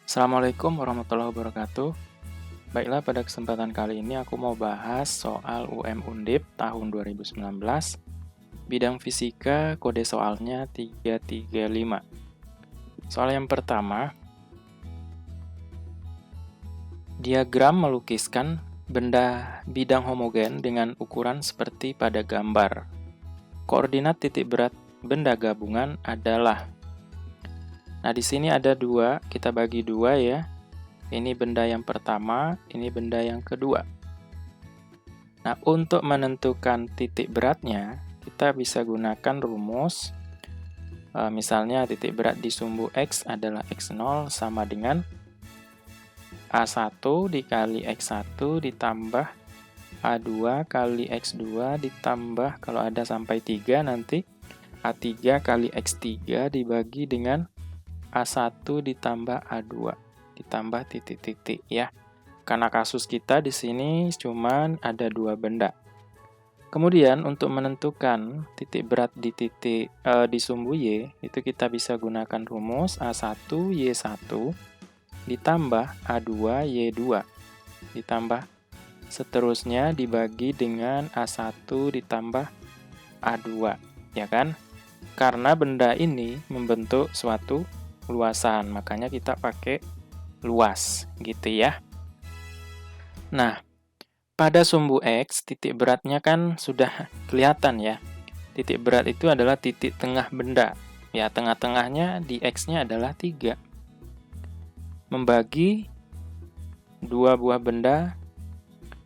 Assalamualaikum warahmatullahi wabarakatuh. Baiklah, pada kesempatan kali ini aku mau bahas soal UM Undip tahun 2019, bidang fisika, kode soalnya 335. Soal yang pertama, diagram melukiskan benda bidang homogen dengan ukuran seperti pada gambar. Koordinat titik berat benda gabungan adalah. Nah, di sini ada dua, kita bagi dua ya. Ini benda yang pertama, ini benda yang kedua. Nah, untuk menentukan titik beratnya, kita bisa gunakan rumus. Misalnya titik berat di sumbu X adalah X0 sama dengan A1 dikali X1 ditambah A2 kali X2 ditambah, kalau ada sampai 3 nanti, A3 kali X3 dibagi dengan A1 ditambah A2 ditambah titik-titik ya. Karena kasus kita di sini cuman ada dua benda. Kemudian untuk menentukan titik berat di sumbu Y, itu kita bisa gunakan rumus A1 Y1 ditambah A2 Y2 ditambah seterusnya dibagi dengan A1 ditambah A2, ya kan? Karena benda ini membentuk suatu luasan, makanya kita pakai luas, gitu ya. Nah, pada sumbu X, titik beratnya kan sudah kelihatan ya. Titik berat itu adalah titik tengah benda. Ya, tengah-tengahnya di X-nya adalah 3. Membagi dua buah benda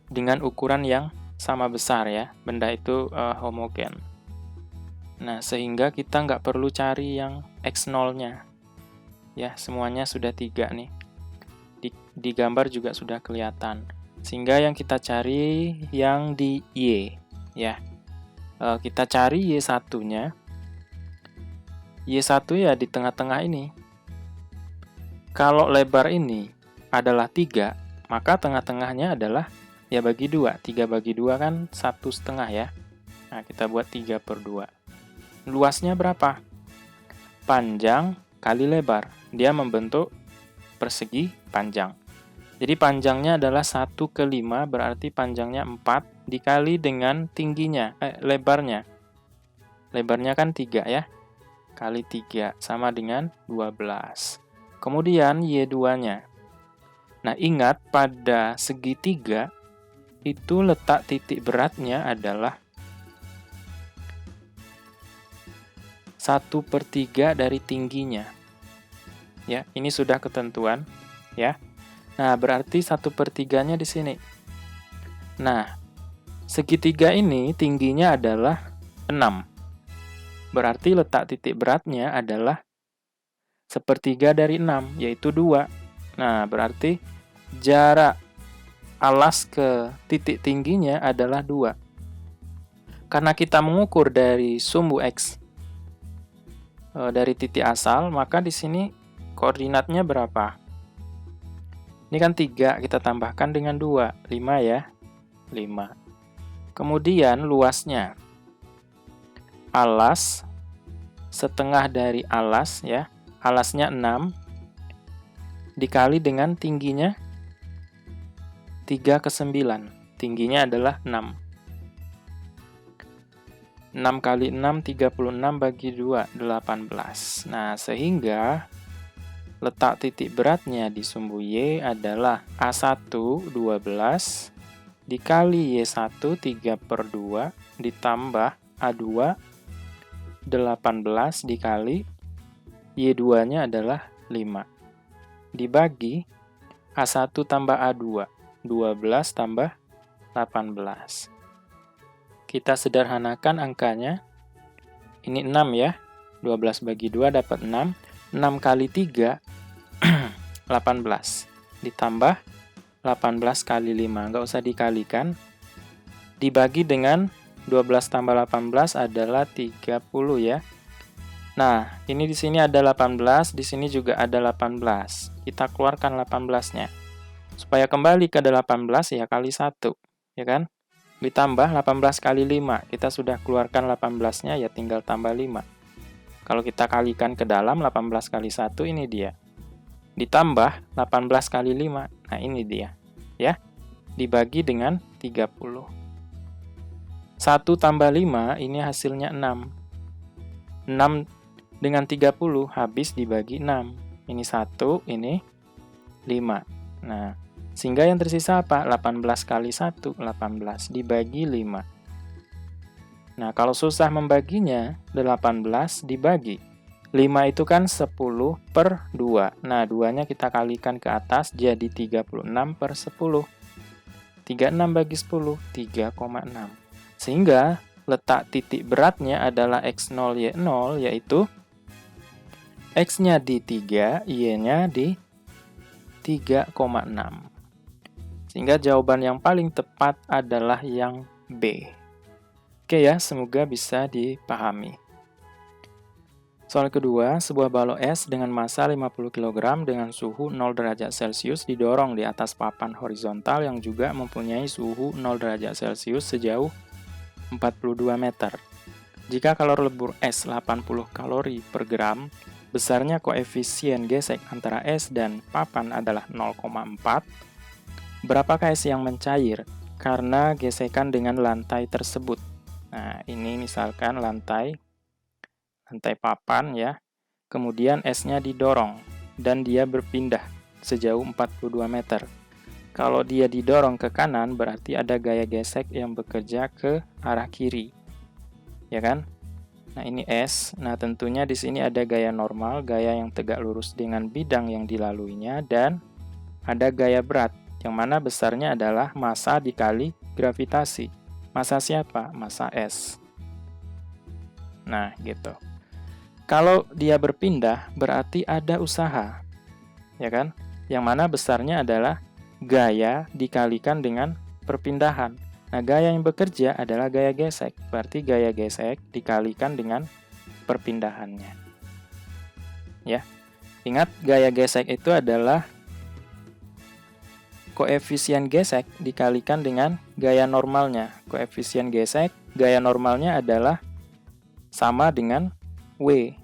dengan ukuran yang sama besar ya. Benda itu homogen. Nah, sehingga kita nggak perlu cari yang X0-nya. Ya, semuanya sudah 3 nih. Di gambar juga sudah kelihatan. Sehingga yang kita cari yang di Y. Ya, kita cari Y1-nya. Y1 ya di tengah-tengah ini. Kalau lebar ini adalah 3, maka tengah-tengahnya adalah ya bagi 2. 3 bagi 2 kan 1,5 ya. Nah, kita buat 3/2. Luasnya berapa? Panjang kali lebar. Dia membentuk persegi panjang. Jadi panjangnya adalah 1/5, berarti panjangnya 4 dikali dengan tingginya, lebarnya. Lebarnya kan 3 ya. Kali 3 sama dengan 12. Kemudian Y2-nya. Nah, ingat pada segitiga itu letak titik beratnya adalah 1/3 dari tingginya. Ya, ini sudah ketentuan ya. Nah, berarti 1/3-nya di sini. Nah, segitiga ini tingginya adalah 6. Berarti letak titik beratnya adalah 1/3 dari 6, yaitu 2. Nah, berarti jarak alas ke titik tingginya adalah 2. Karena kita mengukur dari sumbu X dari titik asal, maka di sini koordinatnya berapa? Ini kan 3, kita tambahkan dengan 2, 5 ya. 5. Kemudian luasnya. Alas, setengah dari alas ya. Alasnya 6, dikali dengan tingginya 3/9. Tingginya adalah 6. 6 kali 6, 36 bagi 2, 18. Nah, sehingga letak titik beratnya di sumbu Y adalah A1, 12, dikali Y1, 3/2, ditambah A2, 18, dikali Y2-nya adalah 5. Dibagi A1 tambah A2, 12 tambah 18. Kita sederhanakan angkanya. Ini 6 ya. 12 bagi 2 dapat 6. 6 kali 3, 18. Ditambah 18 kali 5. Nggak usah dikalikan. Dibagi dengan 12 tambah 18 adalah 30 ya. Nah, ini di sini ada 18, di sini juga ada 18. Kita keluarkan 18-nya. Supaya kembali ke 18 ya kali 1, ya kan? Ditambah 18 kali 5, kita sudah keluarkan 18-nya, ya tinggal tambah 5. Kalau kita kalikan ke dalam, 18 kali 1 ini dia. ditambah 18 kali 5. Nah, ini dia. Ya, dibagi dengan 30. 1 tambah 5, ini hasilnya 6. 6 dengan 30 habis dibagi 6. Ini 1, ini 5. Nah, sehingga yang tersisa apa? 18 kali 1, 18 dibagi 5. Nah, kalau susah membaginya, 18 dibagi 5 itu kan 10 per 2. Nah, 2-nya kita kalikan ke atas jadi 36 per 10. 36 bagi 10, 3,6. Sehingga letak titik beratnya adalah X0, Y0, yaitu X-nya di 3, Y-nya di 3,6. Sehingga jawaban yang paling tepat adalah yang B. Oke ya, semoga bisa dipahami. Soal kedua, sebuah balok es dengan massa 50 kg dengan suhu 0 derajat Celcius didorong di atas papan horizontal yang juga mempunyai suhu 0 derajat Celcius sejauh 42 meter. Jika kalori lebur es 80 kalori per gram, besarnya koefisien gesek antara es dan papan adalah 0,4. Berapakah es yang mencair karena gesekan dengan lantai tersebut? Nah, ini misalkan lantai papan ya. Kemudian esnya didorong dan dia berpindah sejauh 42 meter. Kalau dia didorong ke kanan berarti ada gaya gesek yang bekerja ke arah kiri. Ya kan? Nah, ini es. Nah, tentunya di sini ada gaya normal, gaya yang tegak lurus dengan bidang yang dilaluinya, dan ada gaya berat, yang mana besarnya adalah massa dikali gravitasi. Massa siapa? Massa es. Nah, gitu. Kalau dia berpindah, berarti ada usaha. Ya kan? Yang mana besarnya adalah gaya dikalikan dengan perpindahan. Nah, gaya yang bekerja adalah gaya gesek. Berarti gaya gesek dikalikan dengan perpindahannya. Ya. Ingat, gaya gesek itu adalah koefisien gesek dikalikan dengan gaya normalnya. Koefisien gesek, gaya normalnya adalah sama dengan W,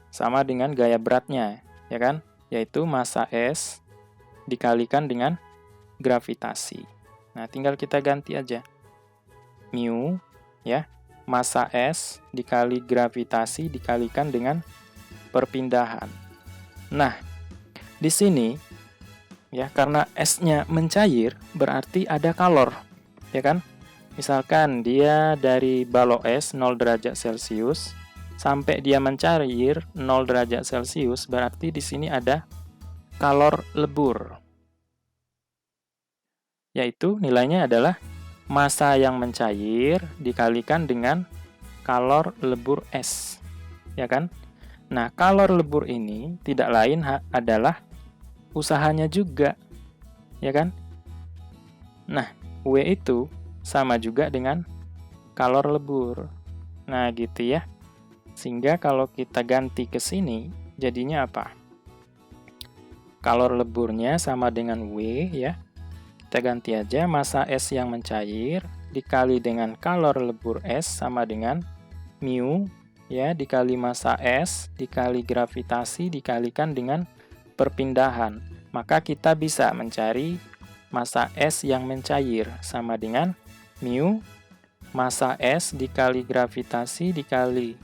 sama dengan gaya beratnya, ya kan? Yaitu massa S dikalikan dengan gravitasi. Nah, tinggal kita ganti aja. Mu, ya, massa S dikali gravitasi dikalikan dengan perpindahan. Nah, di sini ya, karena S-nya mencair, berarti ada kalor, ya kan? Misalkan dia dari balok es 0 derajat Celcius sampai dia mencair 0 derajat Celcius, berarti di sini ada kalor lebur. Yaitu nilainya adalah massa yang mencair dikalikan dengan kalor lebur es, ya kan? Nah, kalor lebur ini tidak lain adalah usahanya juga, ya kan? Nah, W itu sama juga dengan kalor lebur. Nah, gitu ya. Sehingga kalau kita ganti ke sini, jadinya apa? Kalor leburnya sama dengan W, ya. Kita ganti aja massa S yang mencair dikali dengan kalor lebur S sama dengan mu, ya, dikali massa S dikali gravitasi dikalikan dengan perpindahan. Maka kita bisa mencari massa S yang mencair sama dengan mu massa S dikali gravitasi dikali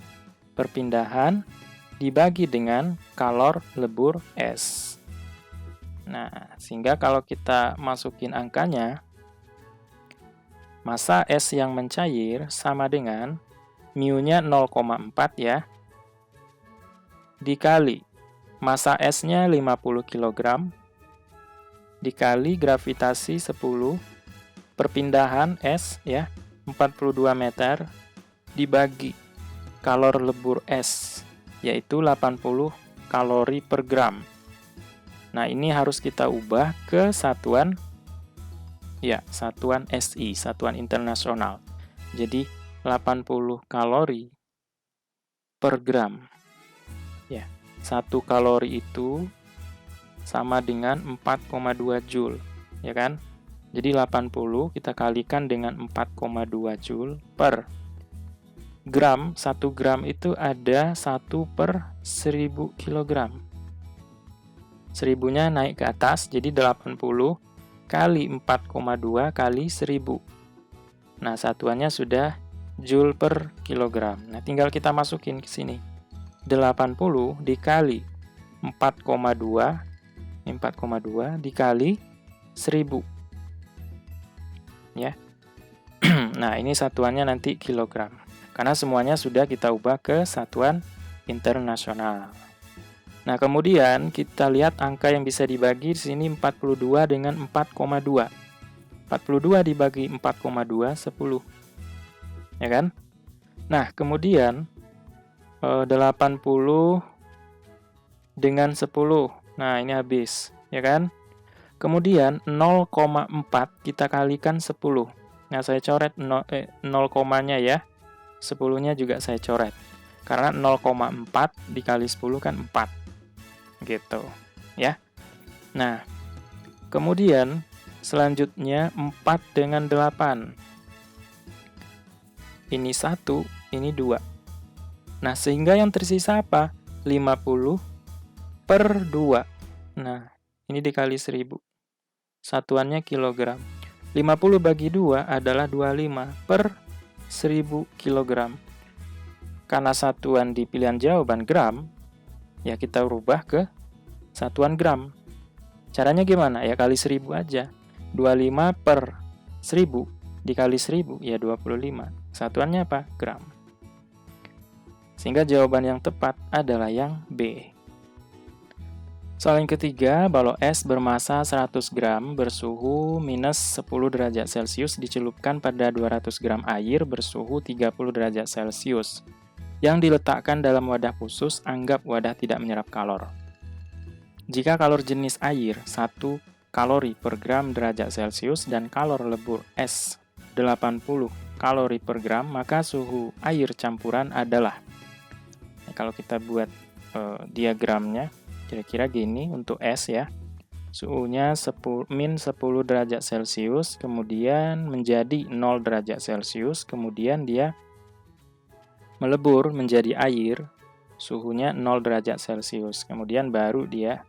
perpindahan dibagi dengan kalor lebur S. Nah, sehingga kalau kita masukin angkanya, massa S yang mencair sama dengan mu-nya 0,4 ya, dikali massa S-nya 50 kg, dikali gravitasi 10, perpindahan S ya, 42 meter, dibagi kalor lebur S, yaitu 80 kalori per gram. Nah, ini harus kita ubah ke satuan, ya, satuan SI, satuan internasional. Jadi, 80 kalori per gram. Ya, 1 kalori itu sama dengan 4,2 Joule, ya kan? Jadi, 80 kita kalikan dengan 4,2 Joule per gram. 1 gram itu ada 1 per 1000 kilogram. 1000-nya naik ke atas, jadi 80 kali 4,2 kali 1000. Nah, satuannya sudah Joule per kilogram. Nah, tinggal kita masukin ke sini. 80 dikali 4,2 dikali 1000. Ya. Nah, ini satuannya nanti kilogram. Karena semuanya sudah kita ubah ke satuan internasional. Nah, kemudian kita lihat angka yang bisa dibagi di sini 42 dengan 4,2. 42 dibagi 4,2, 10. Ya kan? Nah, kemudian 80 dengan 10. Nah, ini habis, ya kan? Kemudian 0,4 kita kalikan 10. Nah, saya coret 0, 0 komanya ya. 10-nya juga saya coret. Karena 0,4 dikali 10 kan 4. Gitu, ya. Nah, kemudian selanjutnya 4 dengan 8. Ini 1, ini 2. Nah, sehingga yang tersisa apa? 50 per 2. Nah, ini dikali 1000. Satuannya kilogram. 50 bagi 2 adalah 25 per 1000 kilogram. Karena satuan di pilihan jawaban gram, ya kita rubah ke satuan gram. Caranya gimana? Ya kali 1000 aja. 25 per 1000 dikali 1000, ya 25. Satuannya apa? Gram. Sehingga jawaban yang tepat adalah yang B. Soal yang ketiga, balok es bermasa 100 gram bersuhu minus 10 derajat Celcius dicelupkan pada 200 gram air bersuhu 30 derajat Celcius. Yang diletakkan dalam wadah khusus, anggap wadah tidak menyerap kalor. Jika kalor jenis air 1 kalori per gram derajat Celcius dan kalor lebur es 80 kalori per gram, maka suhu air campuran adalah, nah, kalau kita buat diagramnya, kira-kira gini untuk es ya. Suhunya min 10 derajat Celcius, kemudian menjadi 0 derajat Celcius, kemudian dia melebur menjadi air, suhunya 0 derajat Celcius. Kemudian baru dia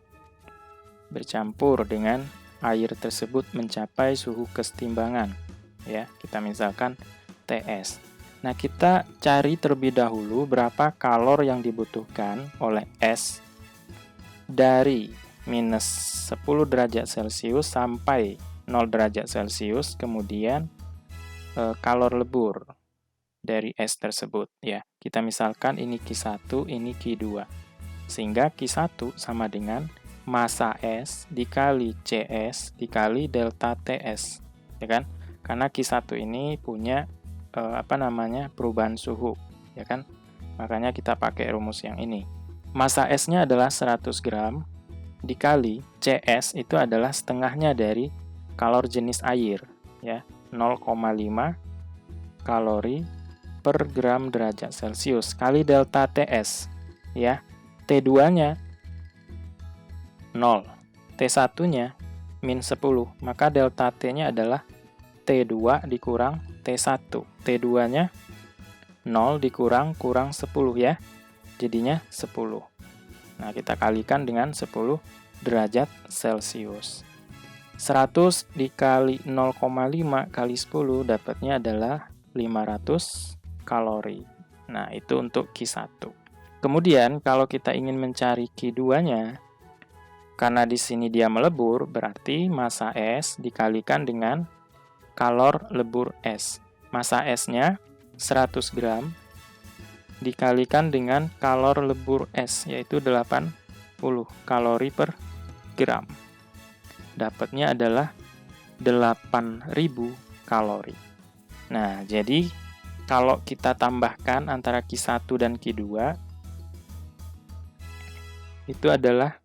bercampur dengan air tersebut mencapai suhu kesetimbangan. Ya, kita misalkan TS. Nah, kita cari terlebih dahulu berapa kalor yang dibutuhkan oleh es dari minus 10 derajat Celcius sampai 0 derajat Celcius, kemudian kalor lebur dari es tersebut ya. Kita misalkan ini Q1, ini Q2. Sehingga Q1 sama dengan massa es dikali CS dikali delta TS, ya kan? Karena Q1 ini punya perubahan suhu, ya kan? Makanya kita pakai rumus yang ini. Massa esnya adalah 100 gram dikali CS itu adalah setengahnya dari kalor jenis air, ya. 0,5 kalori per gram derajat Celcius kali delta TS, ya. T2-nya 0, T1-nya min 10, maka delta T-nya adalah T2 dikurang T1. T2-nya 0 dikurang 10 ya, jadinya 10. Nah, kita kalikan dengan 10 derajat Celcius. 100 dikali 0,5 kali 10 dapatnya adalah 500 kalori. Nah, itu untuk Q1. Kemudian, kalau kita ingin mencari Q2-nya, karena di sini dia melebur, berarti massa es dikalikan dengan kalor lebur es. Massa esnya 100 gram dikalikan dengan kalor lebur es, yaitu 80 kalori per gram. Dapatnya adalah 8.000 kalori. Nah, jadi kalau kita tambahkan antara Q1 dan Q2, itu adalah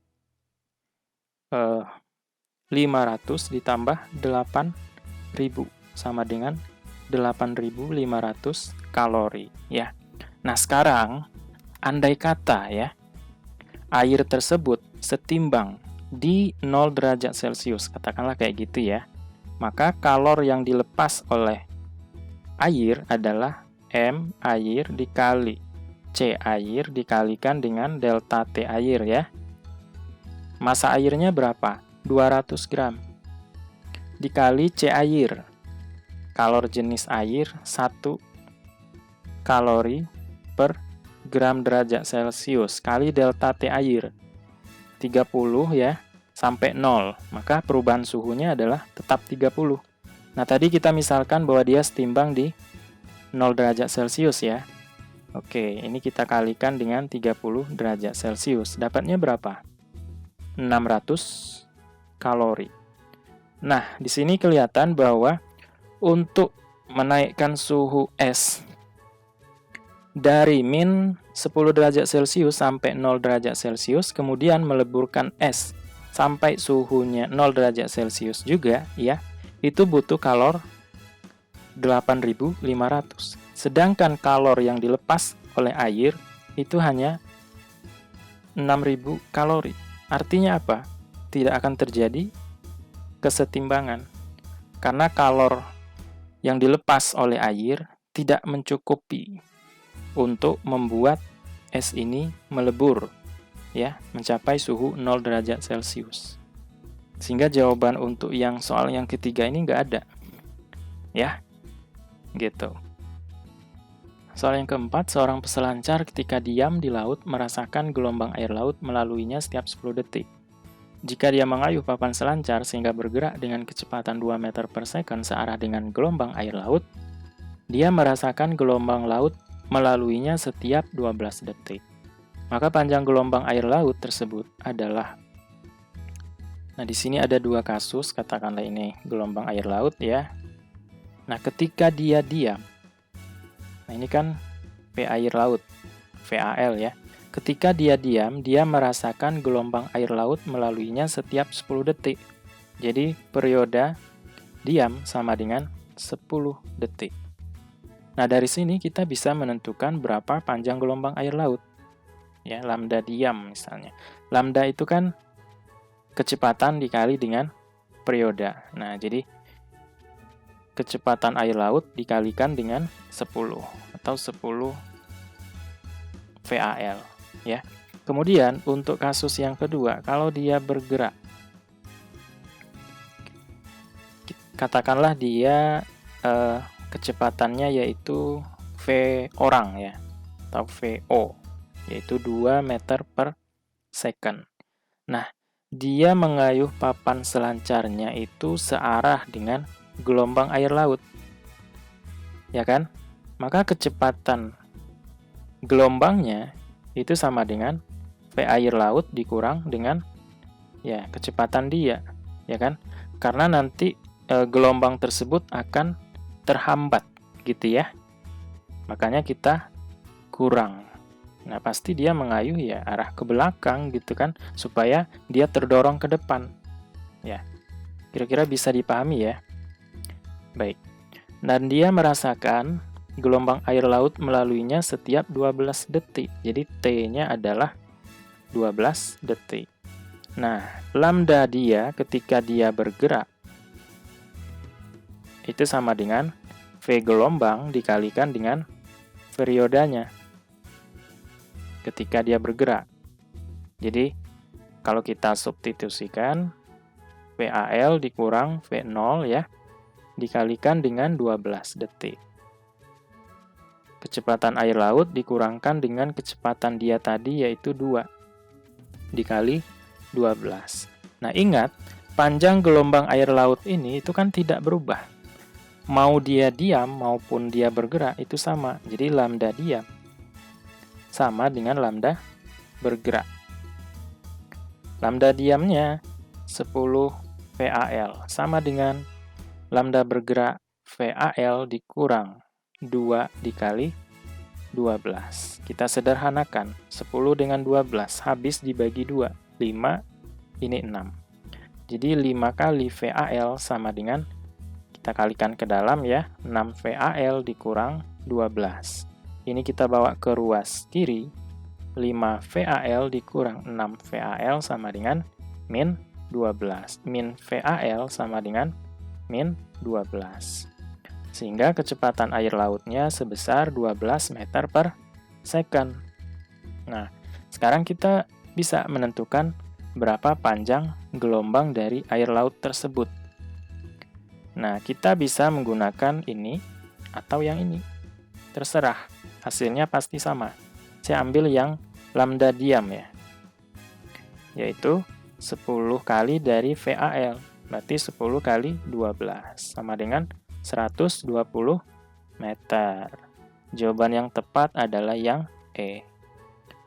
500 ditambah 8.000 sama dengan 8.500 kalori ya. Nah, sekarang andai kata ya air tersebut setimbang di 0 derajat Celcius, katakanlah kayak gitu ya. Maka kalor yang dilepas oleh air adalah M air dikali C air dikalikan dengan delta T air ya. Massa airnya berapa? 200 gram. Dikali C air. Kalor jenis air 1 kalori per gram derajat Celcius kali delta T air. 30 ya, sampai 0. Maka perubahan suhunya adalah tetap 30. Nah, tadi kita misalkan bahwa dia setimbang di 0 derajat Celcius ya. Oke, ini kita kalikan dengan 30 derajat Celcius. Dapatnya berapa? 600 kalori. Nah, di sini kelihatan bahwa untuk menaikkan suhu es dari min 10 derajat Celcius sampai 0 derajat Celcius, kemudian meleburkan es sampai suhunya 0 derajat Celcius juga, ya, itu butuh kalor 8.500. Sedangkan kalor yang dilepas oleh air itu hanya 6.000 kalori. Artinya apa? Tidak akan terjadi kesetimbangan. Karena kalor yang dilepas oleh air tidak mencukupi untuk membuat es ini melebur, ya, mencapai suhu 0 derajat Celcius. Sehingga jawaban untuk yang soal yang ketiga ini nggak ada. Ya, gitu. Soal yang keempat, seorang peselancar ketika diam di laut merasakan gelombang air laut melaluinya setiap 10 detik. Jika dia mengayuh papan selancar sehingga bergerak dengan kecepatan 2 meter per second searah dengan gelombang air laut, dia merasakan gelombang laut melaluinya setiap 12 detik. Maka panjang gelombang air laut tersebut adalah, nah di sini ada dua kasus, katakanlah ini gelombang air laut ya. Nah, ketika dia diam, nah ini kan P air laut, VAL ya. Ketika dia diam, dia merasakan gelombang air laut melaluinya setiap 10 detik. Jadi periode diam sama dengan 10 detik. Nah, dari sini kita bisa menentukan berapa panjang gelombang air laut. Ya, lambda diam misalnya. Lambda itu kan kecepatan dikali dengan periode. Nah, jadi kecepatan air laut dikalikan dengan 10 atau 10 VAL ya. Kemudian untuk kasus yang kedua, kalau dia bergerak, katakanlah dia kecepatannya yaitu V orang ya, atau VO, yaitu 2 meter per second. Nah, dia mengayuh papan selancarnya itu searah dengan gelombang air laut, ya kan? Maka kecepatan gelombangnya itu sama dengan V air laut dikurang dengan ya kecepatan dia, ya kan? Karena nanti gelombang tersebut akan terhambat gitu ya. Makanya kita kurang. Nah, pasti dia mengayuh ya arah ke belakang gitu kan, supaya dia terdorong ke depan. Ya. Kira-kira bisa dipahami ya. Baik. Dan dia merasakan gelombang air laut melaluinya setiap 12 detik. Jadi T-nya adalah 12 detik. Nah, lambda dia ketika dia bergerak itu sama dengan V gelombang dikalikan dengan periodenya ketika dia bergerak. Jadi, kalau kita substitusikan VAL dikurang V0 ya, dikalikan dengan 12 detik. Kecepatan air laut dikurangkan dengan kecepatan dia tadi yaitu 2 dikali 12. Nah, ingat, panjang gelombang air laut ini itu kan tidak berubah. Mau dia diam maupun dia bergerak itu sama. Jadi lambda diam sama dengan lambda bergerak. Lambda diamnya 10 VAL sama dengan lambda bergerak VAL dikurang 2 dikali 12. Kita sederhanakan. 10 dengan 12 habis dibagi 2. 5, ini 6. Jadi 5 kali VAL sama dengan, kita kalikan ke dalam ya, 6 VAL dikurang 12. Ini kita bawa ke ruas kiri. 5 VAL dikurang 6 VAL sama dengan min 12. Min VAL sama dengan min 12. Sehingga kecepatan air lautnya sebesar 12 meter per second. Nah, sekarang kita bisa menentukan berapa panjang gelombang dari air laut tersebut. Nah, kita bisa menggunakan ini atau yang ini. Terserah, hasilnya pasti sama. Saya ambil yang lambda diam ya, yaitu 10 kali dari VAL, berarti 10 kali 12, sama dengan 120 meter. Jawaban yang tepat adalah yang E.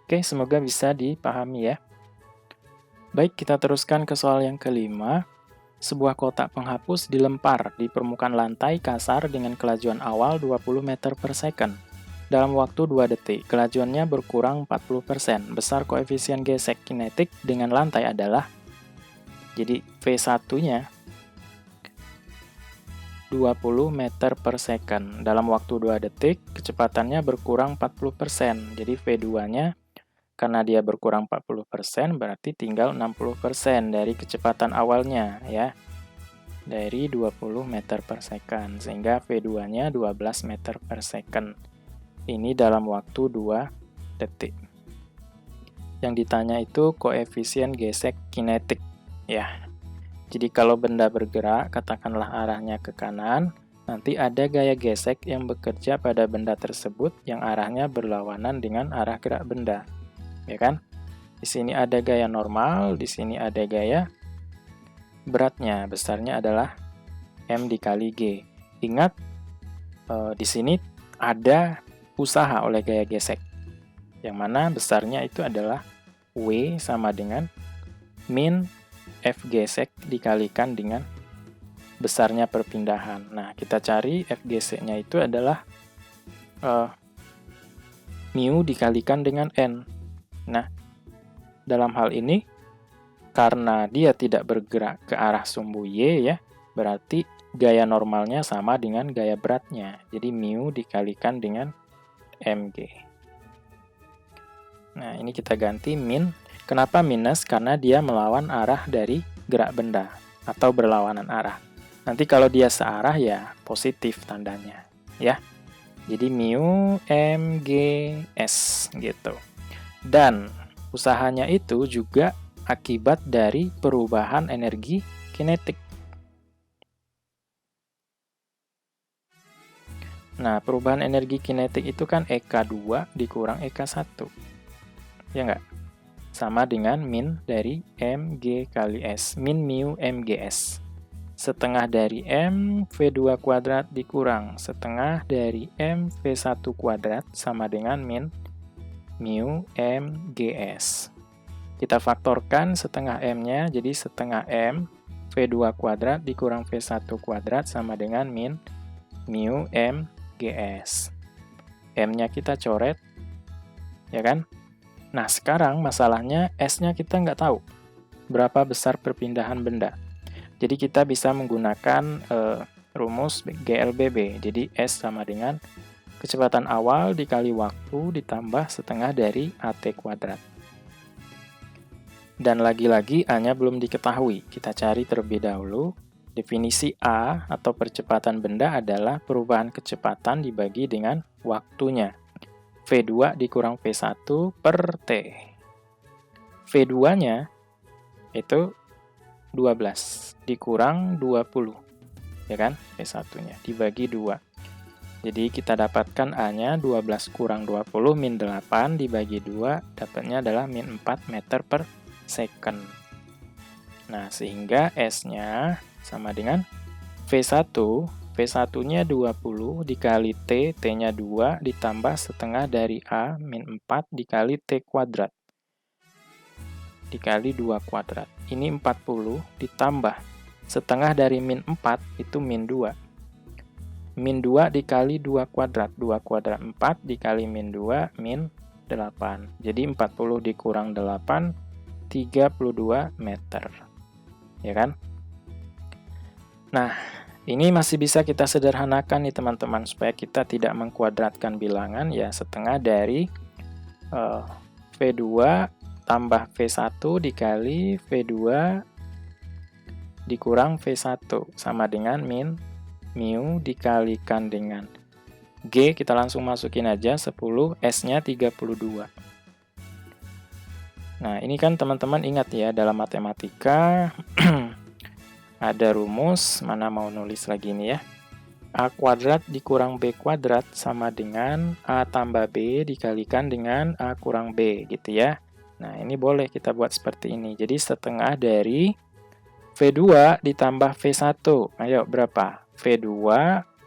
Oke, semoga bisa dipahami ya. Baik, kita teruskan ke soal yang kelima. Sebuah kotak penghapus dilempar di permukaan lantai kasar dengan kelajuan awal 20 meter per second. Dalam waktu 2 detik, kelajuannya berkurang 40%. Besar koefisien gesek kinetik dengan lantai adalah, jadi V1-nya 20 meter per second. Dalam waktu 2 detik, kecepatannya berkurang 40%. Jadi V2-nya, karena dia berkurang 40%, berarti tinggal 60% dari kecepatan awalnya ya. Dari 20 meter per second, sehingga V2-nya 12 meter per second. Ini dalam waktu 2 detik. Yang ditanya itu koefisien gesek kinetik ya. Jadi kalau benda bergerak, katakanlah arahnya ke kanan, nanti ada gaya gesek yang bekerja pada benda tersebut yang arahnya berlawanan dengan arah gerak benda. Ya kan? Di sini ada gaya normal, di sini ada gaya beratnya, besarnya adalah M dikali G. Ingat, di sini ada usaha oleh gaya gesek, yang mana besarnya itu adalah W sama dengan min F gesek dikalikan dengan besarnya perpindahan. Nah, kita cari F geseknya itu adalah mu dikalikan dengan N. Nah, dalam hal ini, karena dia tidak bergerak ke arah sumbu Y ya, berarti gaya normalnya sama dengan gaya beratnya. Jadi mu dikalikan dengan mg. Nah, ini kita ganti min. Kenapa minus? Karena dia melawan arah dari gerak benda atau berlawanan arah. Nanti kalau dia searah ya positif tandanya ya. Jadi mu mgs gitu. Dan usahanya itu juga akibat dari perubahan energi kinetik. Nah, perubahan energi kinetik itu kan EK2 dikurang EK1. Ya nggak? Sama dengan min dari mg kali s. Min mu mgs. Setengah dari m V2 kuadrat dikurang setengah dari m V1 kuadrat sama dengan min mu mgs. Kita faktorkan setengah m-nya, jadi setengah m V2 kuadrat dikurang V1 kuadrat sama dengan min mu mgs. M-nya kita coret, ya kan? Nah, sekarang masalahnya S-nya kita nggak tahu berapa besar perpindahan benda. Jadi kita bisa menggunakan rumus GLBB. Jadi S sama dengan kecepatan awal dikali waktu ditambah setengah dari AT kuadrat. Dan lagi-lagi A-nya belum diketahui. Kita cari terlebih dahulu. Definisi A atau percepatan benda adalah perubahan kecepatan dibagi dengan waktunya. V2 dikurang V1 per T. V2-nya itu 12 dikurang 20. Ya kan? V1-nya dibagi 2. Jadi kita dapatkan A-nya 12 kurang 20 min 8 dibagi 2, dapatnya adalah min 4 meter per second. Nah, sehingga S-nya sama dengan V1, V1-nya 20 dikali T, T-nya 2, ditambah setengah dari A, min 4 dikali T kuadrat. Dikali 2 kuadrat. Ini 40 ditambah setengah dari min 4, itu min 2. Min 2 dikali 2 kuadrat. 2 kuadrat 4 dikali min 2, min 8. Jadi 40 dikurang 8, 32 meter. Ya kan? Nah, ini masih bisa kita sederhanakan nih teman-teman, supaya kita tidak mengkuadratkan bilangan, ya setengah dari V2 tambah V1 dikali V2 dikurang V1 sama dengan min mu dikalikan dengan G, kita langsung masukin aja 10, S-nya 32. Nah, ini kan teman-teman ingat ya, dalam matematika ada rumus, mana mau nulis lagi nih ya. A kuadrat dikurang B kuadrat sama dengan A tambah B dikalikan dengan A kurang B, gitu ya. Nah, ini boleh kita buat seperti ini. Jadi, setengah dari V2 ditambah V1. Ayo, berapa? V2,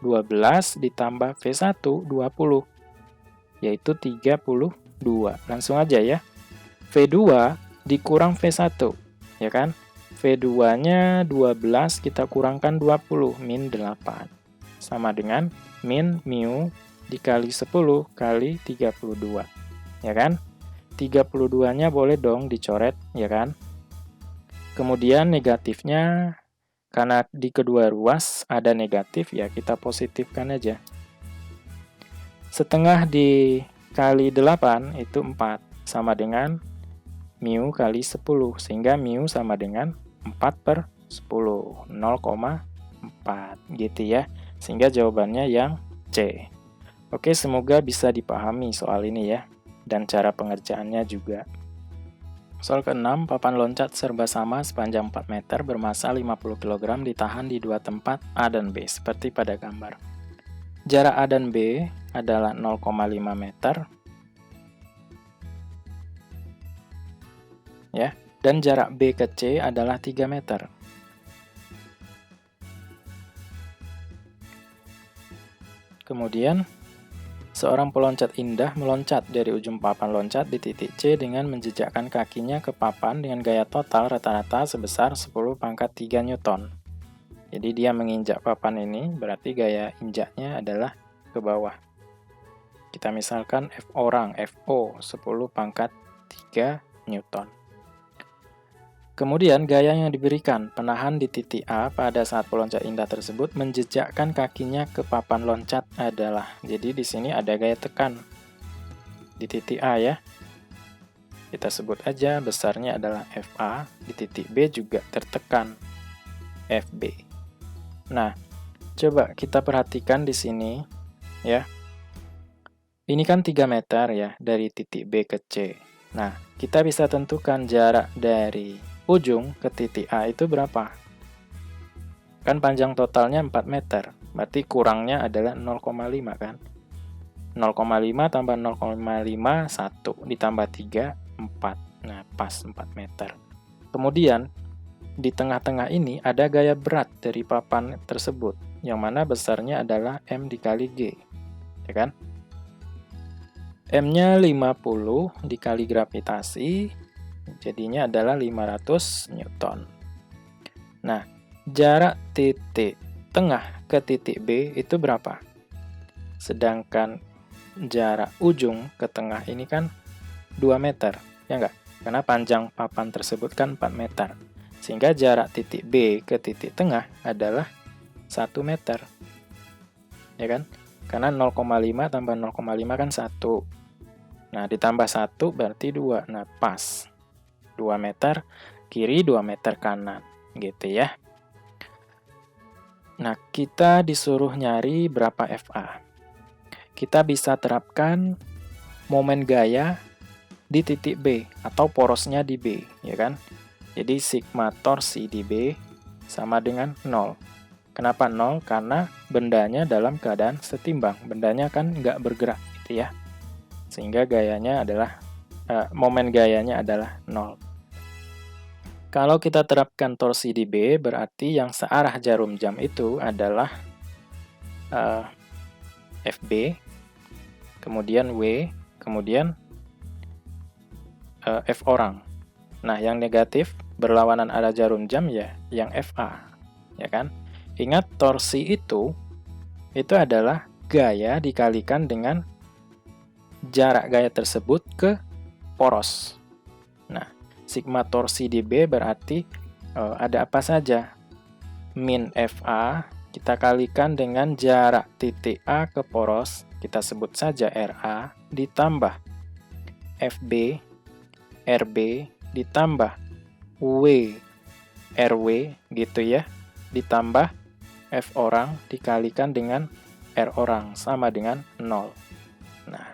12 ditambah V1, 20. Yaitu 32. Langsung aja ya. V2 dikurang V1, ya kan? V2-nya 12, kita kurangkan 20, min 8. Sama dengan min mu dikali 10 kali 32, ya kan? 32-nya boleh dong dicoret, ya kan? Kemudian negatifnya, karena di kedua ruas ada negatif, ya kita positifkan aja. Setengah dikali 8 itu 4, sama dengan mu kali 10, sehingga mu sama dengan 4/10, 0,4 gitu ya. Sehingga jawabannya yang C. Oke, semoga bisa dipahami soal ini ya, dan cara pengerjaannya juga. Soal ke-6, papan loncat serba sama sepanjang 4 meter bermasa 50 kg ditahan di dua tempat A dan B, seperti pada gambar. Jarak A dan B adalah 0,5 meter, ya, dan jarak B ke C adalah 3 meter. Kemudian, seorang peloncat indah meloncat dari ujung papan loncat di titik C dengan menjejakkan kakinya ke papan dengan gaya total rata-rata sebesar 10⁻³ Newton. Jadi dia menginjak papan ini, berarti gaya injaknya adalah ke bawah. Kita misalkan F orang, FO, 10⁻³ Newton. Kemudian gaya yang diberikan, penahan di titik A pada saat peloncat indah tersebut menjejakkan kakinya ke papan loncat adalah. Jadi di sini ada gaya tekan di titik A ya. Kita sebut aja besarnya adalah FA, di titik B juga tertekan FB. Nah, coba kita perhatikan di sini ya. Ini kan 3 meter ya dari titik B ke C. Nah, kita bisa tentukan jarak dari ujung ke titik A itu berapa? Kan panjang totalnya 4 meter, berarti kurangnya adalah 0,5 kan? 0,5 tambah 0,5, 1, ditambah 3, 4. Nah, pas 4 meter. Kemudian, di tengah-tengah ini ada gaya berat dari papan tersebut, yang mana besarnya adalah M dikali G, ya kan? M-nya 50 dikali gravitasi, jadinya adalah 500 Newton. Nah, jarak titik tengah ke titik B itu berapa? Sedangkan jarak ujung ke tengah ini kan 2 meter, ya enggak? Karena panjang papan tersebut kan 4 meter. Sehingga jarak titik B ke titik tengah adalah 1 meter. Ya kan? Karena 0,5 tambah 0,5 kan 1. Nah, ditambah 1 berarti 2. Nah, pas. 2 meter kiri, 2 meter kanan. Gitu ya. Nah, kita disuruh nyari berapa FA. Kita bisa terapkan momen gaya di titik B atau porosnya di B, ya kan? Jadi sigma torsi di B sama dengan 0. Kenapa 0? Karena bendanya dalam keadaan setimbang. Bendanya kan nggak bergerak, gitu ya. Sehingga gayanya adalah, momen gayanya adalah 0. Kalau kita terapkan torsi di B, berarti yang searah jarum jam itu adalah FB, kemudian W, kemudian F orang. Nah, yang negatif berlawanan arah jarum jam ya yang FA, ya kan? Ingat torsi itu adalah gaya dikalikan dengan jarak gaya tersebut ke poros. Nah, sigma torsi di B berarti ada apa saja? Min FA kita kalikan dengan jarak titik A ke poros, kita sebut saja RA, ditambah FB, RB, ditambah W, RW, gitu ya, ditambah F orang dikalikan dengan R orang, sama dengan 0. Nah,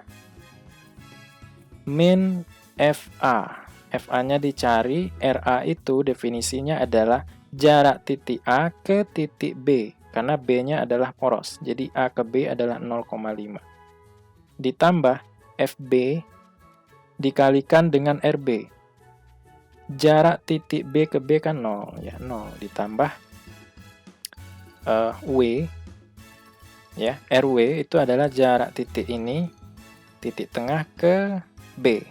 min FA, FA-nya dicari, RA itu definisinya adalah jarak titik A ke titik B, karena B-nya adalah poros, jadi A ke B adalah 0,5. Ditambah FB dikalikan dengan RB. Jarak titik B ke B kan 0, ya 0, ditambah W, ya RW itu adalah jarak titik ini, titik tengah ke B,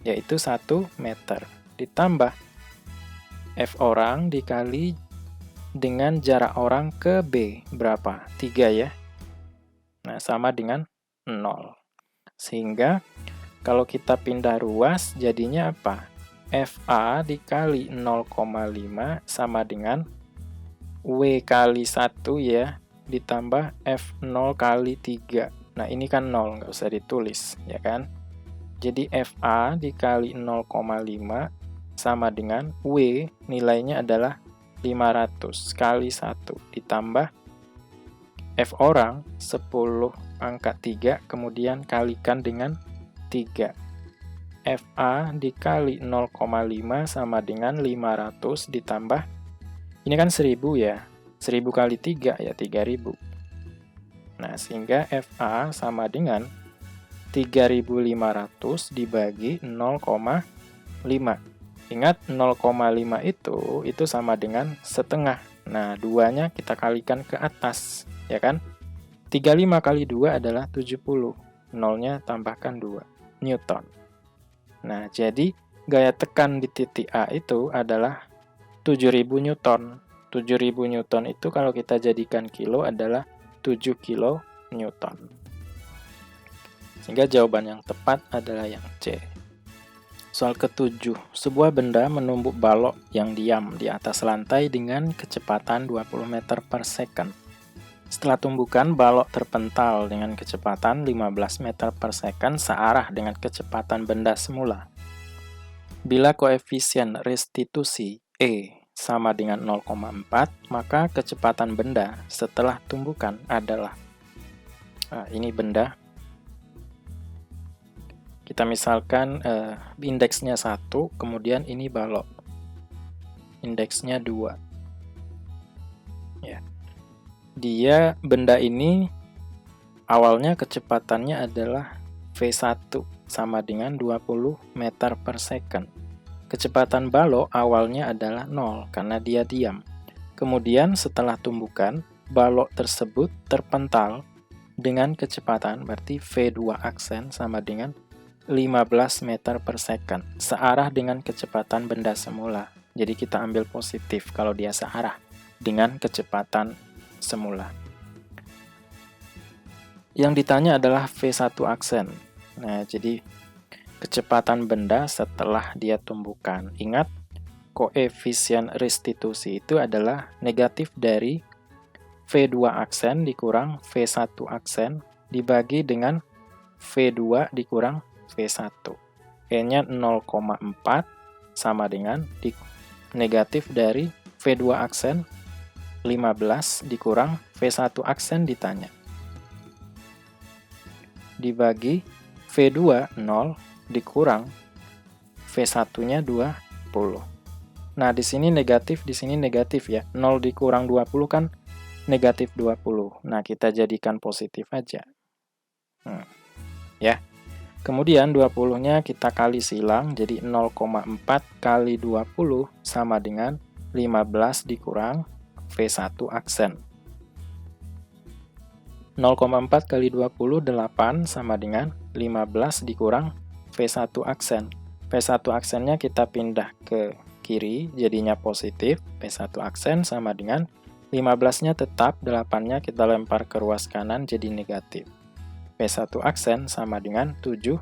yaitu 1 meter. Ditambah F orang dikali dengan jarak orang ke B, berapa? 3 ya. Nah, sama dengan 0. Sehingga kalau kita pindah ruas, jadinya apa? FA dikali 0,5 sama dengan W kali 1 ya, ditambah F0 kali 3. Nah, ini kan 0, nggak usah ditulis, ya kan? Jadi FA dikali 0,5 sama dengan W, nilainya adalah 500 kali 1, ditambah F orang 10 pangkat 3, kemudian kalikan dengan 3. FA dikali 0,5 sama dengan 500 ditambah, ini kan 1000 ya, 1000 kali 3 ya 3000. Nah, sehingga FA sama dengan 3500 dibagi 0,5. Ingat 0,5 itu sama dengan setengah. Nah, 2-nya kita kalikan ke atas, ya kan? 35 kali 2 adalah 70. 0-nya tambahkan 2, Newton. Nah, jadi gaya tekan di titik A itu adalah 7000 Newton. 7000 Newton itu kalau kita jadikan kilo adalah 7 kilo Newton. Sehingga jawaban yang tepat adalah yang C. Soal ke-7, sebuah benda menumbuk balok yang diam di atas lantai dengan kecepatan 20 meter per second. Setelah tumbukan, balok terpental dengan kecepatan 15 meter per second searah dengan kecepatan benda semula. Bila koefisien restitusi E sama dengan 0,4, maka kecepatan benda setelah tumbukan adalah, ini benda. Kita misalkan indeksnya 1, kemudian ini balok. Indeksnya 2. Ya. Dia, benda ini awalnya kecepatannya adalah V1 sama dengan 20 meter per second. Kecepatan balok awalnya adalah 0 karena dia diam. Kemudian setelah tumbukan, balok tersebut terpental dengan kecepatan, berarti V2 aksen sama dengan 15 meter per second, searah dengan kecepatan benda semula. Jadi kita ambil positif kalau dia searah dengan kecepatan semula. Yang ditanya adalah V1 aksen. Nah, jadi kecepatan benda setelah dia tumbukan. Ingat, koefisien restitusi itu adalah negatif dari V2 aksen dikurang V1 aksen dibagi dengan V2 dikurang V1. E-nya 0,4 sama dengan negatif dari V2 aksen 15 dikurang V1 aksen ditanya. Dibagi V2 0 dikurang V1-nya 20. Nah, di sini negatif ya. 0 dikurang 20 kan negatif 20. Nah, kita jadikan positif aja. Ya. Kemudian 20-nya kita kali silang, jadi 0,4 kali 20 sama dengan 15 dikurang V1 aksen. 0,4 kali 20, 8 sama dengan 15 dikurang V1 aksen. V1 aksennya kita pindah ke kiri, jadinya positif. V1 aksen sama dengan 15-nya tetap, 8-nya kita lempar ke ruas kanan jadi negatif. V1 aksen sama dengan 7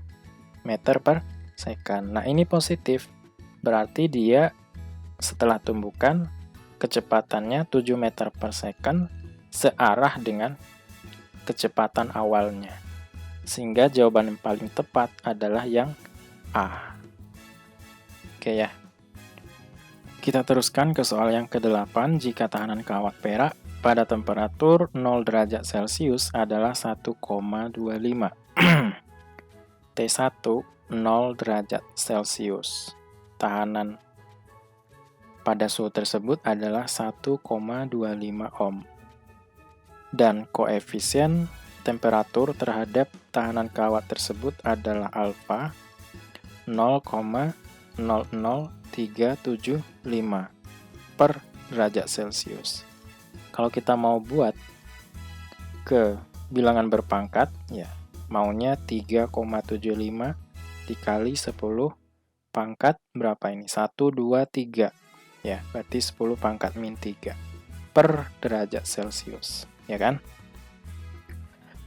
meter per second. Nah, ini positif. Berarti dia setelah tumbukan, kecepatannya 7 meter per second searah dengan kecepatan awalnya. Sehingga jawaban yang paling tepat adalah yang A. Oke ya. Kita teruskan ke soal yang ke-8. Jika tahanan kawat perak pada temperatur 0 derajat Celcius adalah 1,25. T1 0 derajat Celcius. Tahanan pada suhu tersebut adalah 1,25 ohm. Dan koefisien temperatur terhadap tahanan kawat tersebut adalah alfa 0,00375 per derajat Celcius. Kalau kita mau buat ke bilangan berpangkat, ya maunya 3,75 dikali 10 pangkat berapa ini? 1, 2, 3. Ya, berarti 10 pangkat min 3 per derajat Celcius, ya kan?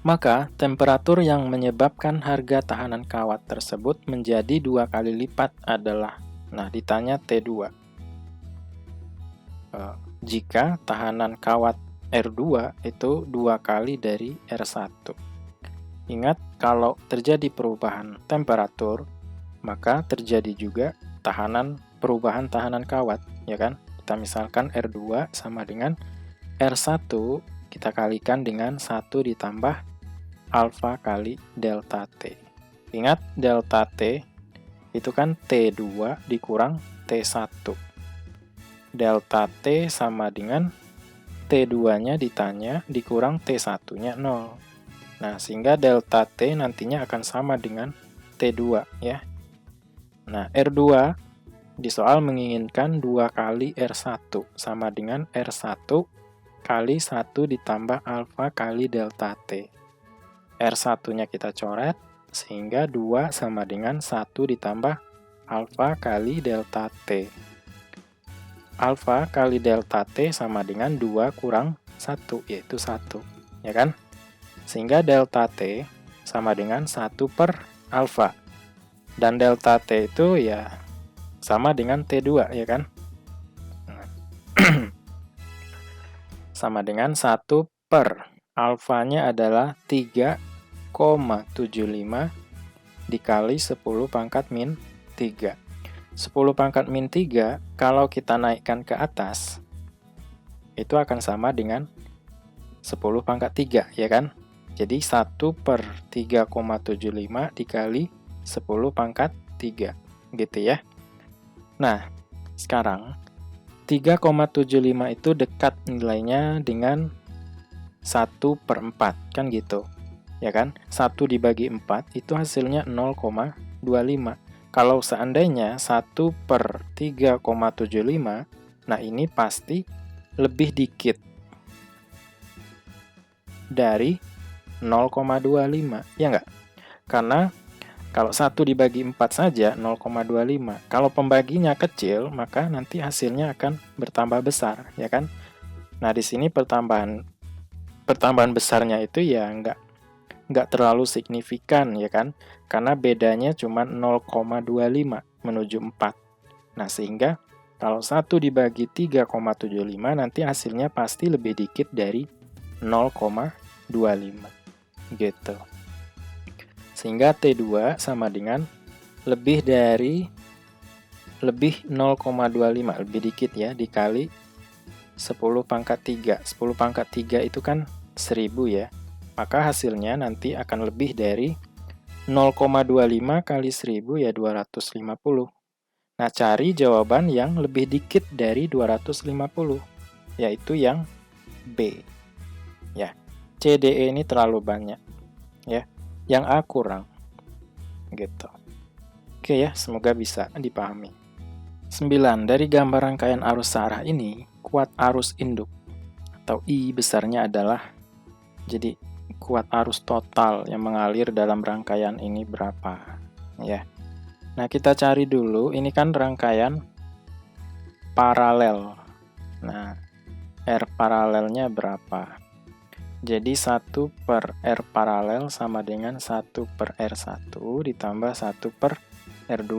Maka, temperatur yang menyebabkan harga tahanan kawat tersebut menjadi 2 kali lipat adalah, nah ditanya T2. Jika tahanan kawat R2 itu 2 kali dari R1. Ingat, kalau terjadi perubahan temperatur, maka terjadi juga perubahan tahanan kawat, ya kan? Kita misalkan R2 sama dengan R1, kita kalikan dengan 1 ditambah alfa kali delta T. Ingat, delta T itu kan T2 dikurang T1. Delta T sama dengan T2-nya ditanya dikurang T1-nya 0. Nah, sehingga delta T nantinya akan sama dengan T2, ya. Nah, R2 di soal menginginkan 2 kali R1 sama dengan R1 kali 1 ditambah alfa kali delta T. R1-nya kita coret, sehingga 2 sama dengan 1 ditambah alfa kali delta T. Alfa kali delta T sama dengan 2 kurang 1, yaitu 1. Ya kan? Sehingga delta T sama dengan 1 per alfa. Dan delta T itu ya sama dengan T2, ya kan? Sama dengan 1 per alfanya adalah 3,75 dikali 10 pangkat min 3. 10 pangkat min 3 kalau kita naikkan ke atas itu akan sama dengan 10 pangkat 3, ya kan? Jadi 1 per 3,75 dikali 10 pangkat 3, gitu ya. Nah, sekarang 3,75 itu dekat nilainya dengan 1 per 4, kan gitu. Ya kan? 1 dibagi 4 itu hasilnya 0,25. Kalau seandainya 1 per 3,75, nah ini pasti lebih dikit dari 0,25, ya nggak? Karena kalau 1 dibagi 4 saja 0,25. Kalau pembaginya kecil, maka nanti hasilnya akan bertambah besar, ya kan? Nah, di sini pertambahan besarnya itu ya nggak terlalu signifikan, ya kan? Karena bedanya cuma 0,25 menuju 4. Nah, sehingga kalau 1 dibagi 3,75 nanti hasilnya pasti lebih dikit dari 0,25. Gitu. Sehingga T2 sama dengan lebih 0,25, lebih dikit ya, dikali 10 pangkat 3. 10 pangkat 3 itu kan 1000 ya. Maka hasilnya nanti akan lebih dari 0,25 kali 1000 ya 250. Nah, cari jawaban yang lebih dikit dari 250, yaitu yang B. Ya, C, D, E ini terlalu banyak. Ya, yang A kurang. Gitu. Oke ya, semoga bisa dipahami. 9. Dari gambar rangkaian arus searah ini, kuat arus induk atau I besarnya adalah, jadi kuat arus total yang mengalir dalam rangkaian ini berapa, ya. Nah, kita cari dulu, ini kan rangkaian paralel. Nah, R paralelnya berapa? Jadi 1 per R paralel sama dengan 1 per R1 ditambah 1 per R2.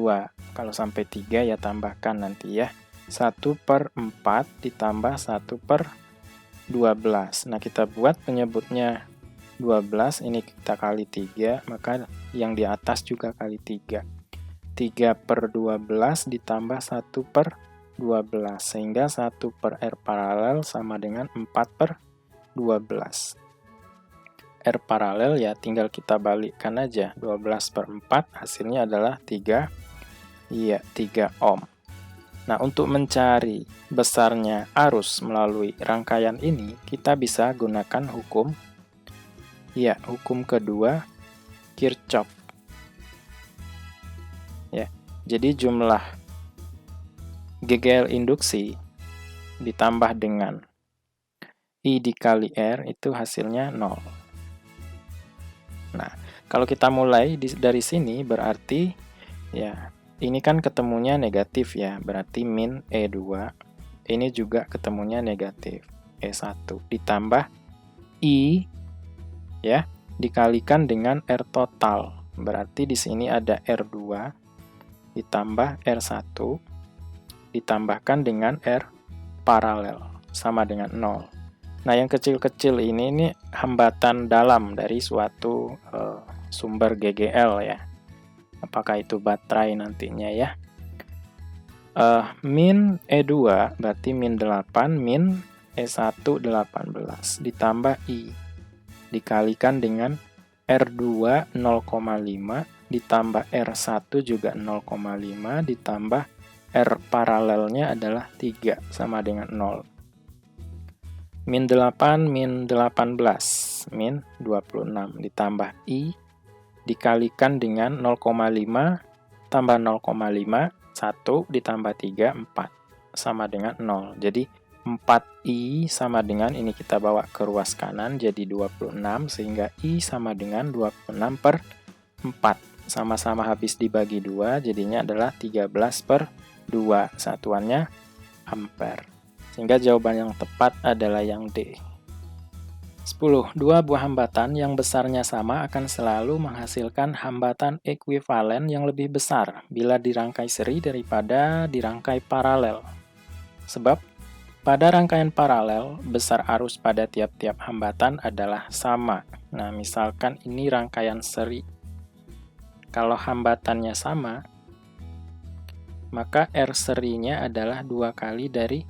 Kalau sampai 3 ya tambahkan nanti ya. 1 per 4 ditambah 1 per 12. Nah, kita buat penyebutnya 12, ini kita kali 3, maka yang di atas juga kali 3. 3 per 12 ditambah 1 per 12, sehingga 1 per R paralel sama dengan 4 per 12. R paralel ya tinggal kita balikkan aja. 12/4 hasilnya adalah 3 ohm. Nah, untuk mencari besarnya arus melalui rangkaian ini, kita bisa gunakan hukum kedua Kirchhoff. Ya, jadi jumlah GGL induksi ditambah dengan I dikali R itu hasilnya 0. Nah, kalau kita mulai dari sini berarti ya ini kan ketemunya negatif ya, berarti min E2. Ini juga ketemunya negatif, E1 ditambah I ya dikalikan dengan R total. Berarti di sini ada R2 ditambah R1 ditambahkan dengan R paralel sama dengan 0. Nah, yang kecil-kecil ini hambatan dalam dari suatu sumber GGL ya. Apakah itu baterai nantinya ya. Min E2 berarti min 8, min E1 18 ditambah I dikalikan dengan R2 0,5 ditambah R1 juga 0,5 ditambah R paralelnya adalah 3 sama dengan 0. Min 8, min 18, min 26 ditambah I dikalikan dengan 0,5 tambah 0,5, 1 ditambah 3, 4 sama dengan 0. Jadi 4I sama dengan, ini kita bawa ke ruas kanan jadi 26 sehingga I sama dengan 26/4. Sama-sama habis dibagi 2 jadinya adalah 13/2. Satuannya ampere. Sehingga jawaban yang tepat adalah yang D. 10. Dua buah hambatan yang besarnya sama akan selalu menghasilkan hambatan ekuivalen yang lebih besar bila dirangkai seri daripada dirangkai paralel. Sebab pada rangkaian paralel, besar arus pada tiap-tiap hambatan adalah sama. Nah, misalkan ini rangkaian seri. Kalau hambatannya sama, maka R serinya adalah 2 kali dari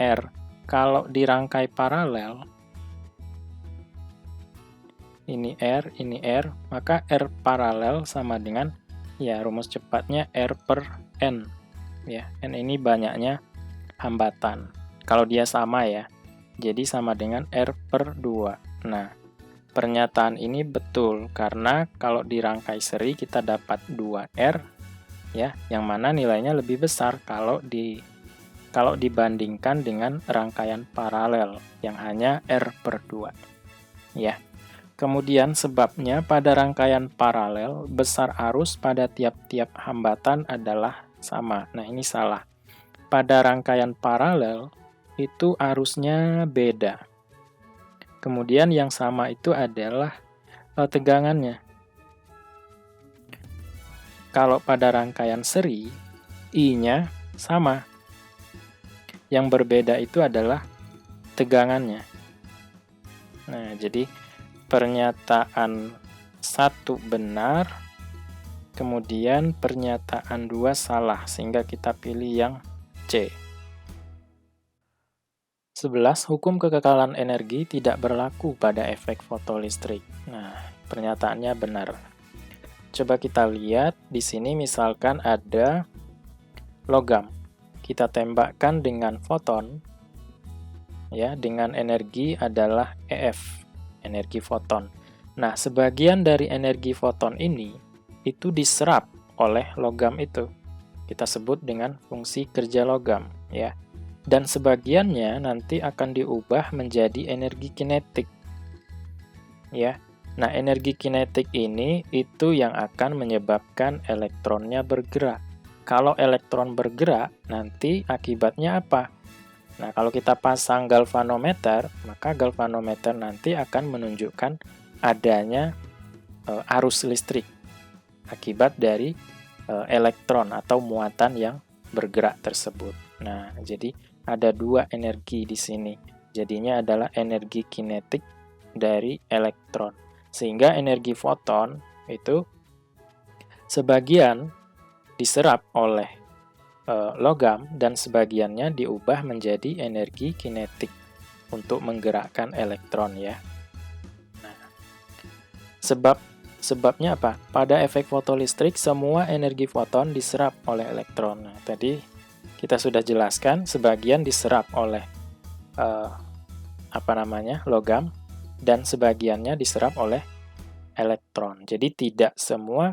R. Kalau dirangkai paralel, ini R, maka R paralel sama dengan, ya rumus cepatnya R per N. Ya, N ini banyaknya hambatan. Kalau dia sama ya, jadi sama dengan R per 2. Nah, pernyataan ini betul, karena kalau dirangkai seri kita dapat 2R, ya, yang mana nilainya lebih besar kalau dibandingkan dengan rangkaian paralel yang hanya R per 2. Ya. Kemudian sebabnya pada rangkaian paralel, besar arus pada tiap-tiap hambatan adalah sama. Nah, ini salah. Pada rangkaian paralel, itu arusnya beda. Kemudian yang sama itu adalah tegangannya. Kalau pada rangkaian seri, I-nya sama. Yang berbeda itu adalah tegangannya. Nah, jadi pernyataan 1 benar, kemudian pernyataan 2 salah, sehingga kita pilih yang C. 11. Hukum kekekalan energi tidak berlaku pada efek fotolistrik. Nah, pernyataannya benar. Coba kita lihat, di sini misalkan ada logam. Kita tembakkan dengan foton, ya, dengan energi adalah EF, energi foton. Nah, sebagian dari energi foton ini itu diserap oleh logam itu. Kita sebut dengan fungsi kerja logam, ya. Dan sebagiannya nanti akan diubah menjadi energi kinetik. Ya. Nah, energi kinetik ini itu yang akan menyebabkan elektronnya bergerak. Kalau elektron bergerak, nanti akibatnya apa? Nah, kalau kita pasang galvanometer, maka galvanometer nanti akan menunjukkan adanya arus listrik akibat dari elektron atau muatan yang bergerak tersebut. Nah, jadi ada 2 energi di sini. Jadinya adalah energi kinetik dari elektron. Sehingga energi foton itu sebagian diserap oleh logam dan sebagiannya diubah menjadi energi kinetik untuk menggerakkan elektron ya. Nah, Sebabnya apa? Pada efek fotolistrik, semua energi foton diserap oleh elektron. Nah, tadi kita sudah jelaskan, sebagian diserap oleh logam, dan sebagiannya diserap oleh elektron. Jadi tidak semua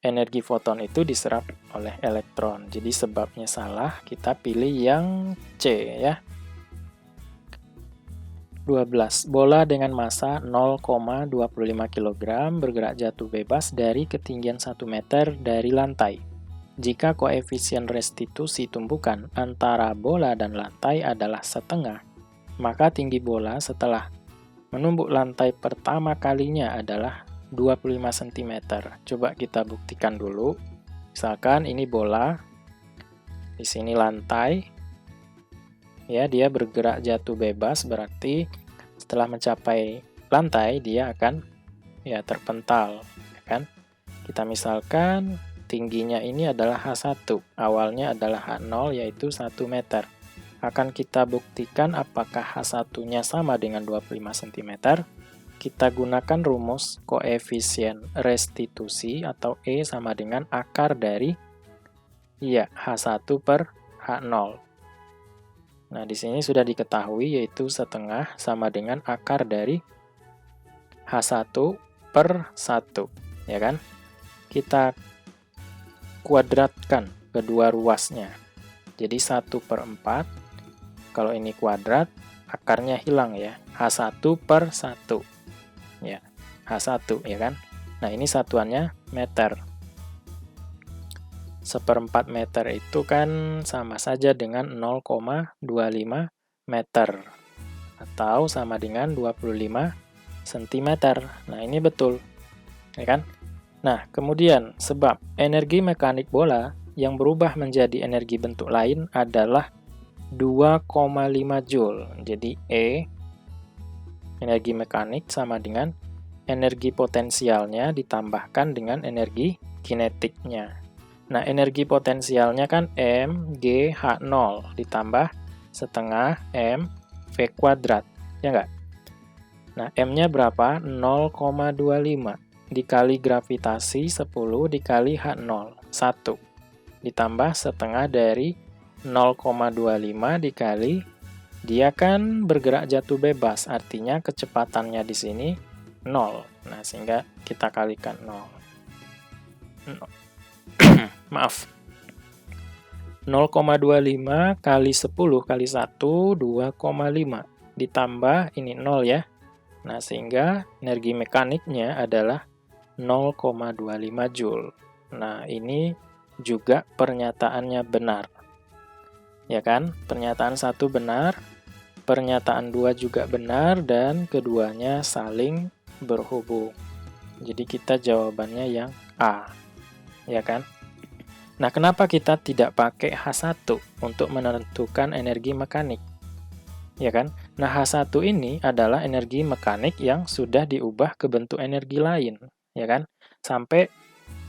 energi foton itu diserap oleh elektron. Jadi sebabnya salah, kita pilih yang C ya. 12. Bola dengan massa 0,25 kg bergerak jatuh bebas dari ketinggian 1 meter dari lantai. Jika koefisien restitusi tumbukan antara bola dan lantai adalah setengah, maka tinggi bola setelah menumbuk lantai pertama kalinya adalah 25 cm. Coba kita buktikan dulu. Misalkan ini bola, di sini lantai. Ya, dia bergerak jatuh bebas, berarti setelah mencapai lantai dia akan terpental, ya kan? Kita misalkan tingginya ini adalah H1, awalnya adalah H0 yaitu 1 meter. Akan kita buktikan apakah H1-nya sama dengan 25 cm. Kita gunakan rumus koefisien restitusi atau E sama dengan akar dari H1 per H0. Nah, di sini sudah diketahui yaitu setengah sama dengan akar dari H1 per 1, ya kan? Kita kuadratkan kedua ruasnya. Jadi 1 per 4, kalau ini kuadrat, akarnya hilang ya. H1 per 1, ya. H1, ya kan? Nah, ini satuannya meter. 1/4 meter itu kan sama saja dengan 0,25 meter atau sama dengan 25 cm. Nah, ini betul, ya kan? Nah, kemudian sebab energi mekanik bola yang berubah menjadi energi bentuk lain adalah 2,5 Joule. Jadi E energi mekanik sama dengan energi potensialnya ditambahkan dengan energi kinetiknya. Nah, energi potensialnya kan mGh0 ditambah setengah mv kuadrat, ya nggak? Nah, M-nya berapa? 0,25 dikali gravitasi 10 dikali H0, 1. Ditambah setengah dari 0,25 dikali, dia kan bergerak jatuh bebas, artinya kecepatannya di sini 0. Nah, sehingga kita kalikan 0. Maaf, 0,25 kali 10 kali 1, 2,5. Ditambah ini 0 ya. Nah, sehingga energi mekaniknya adalah 0,25 Joule. Nah, ini juga pernyataannya benar. Ya kan? Pernyataan 1 benar, pernyataan 2 juga benar, dan keduanya saling berhubung. Jadi kita jawabannya yang A. Ya kan? Nah, kenapa kita tidak pakai H1 untuk menentukan energi mekanik? Ya kan? Nah, H1 ini adalah energi mekanik yang sudah diubah ke bentuk energi lain, ya kan? Sampai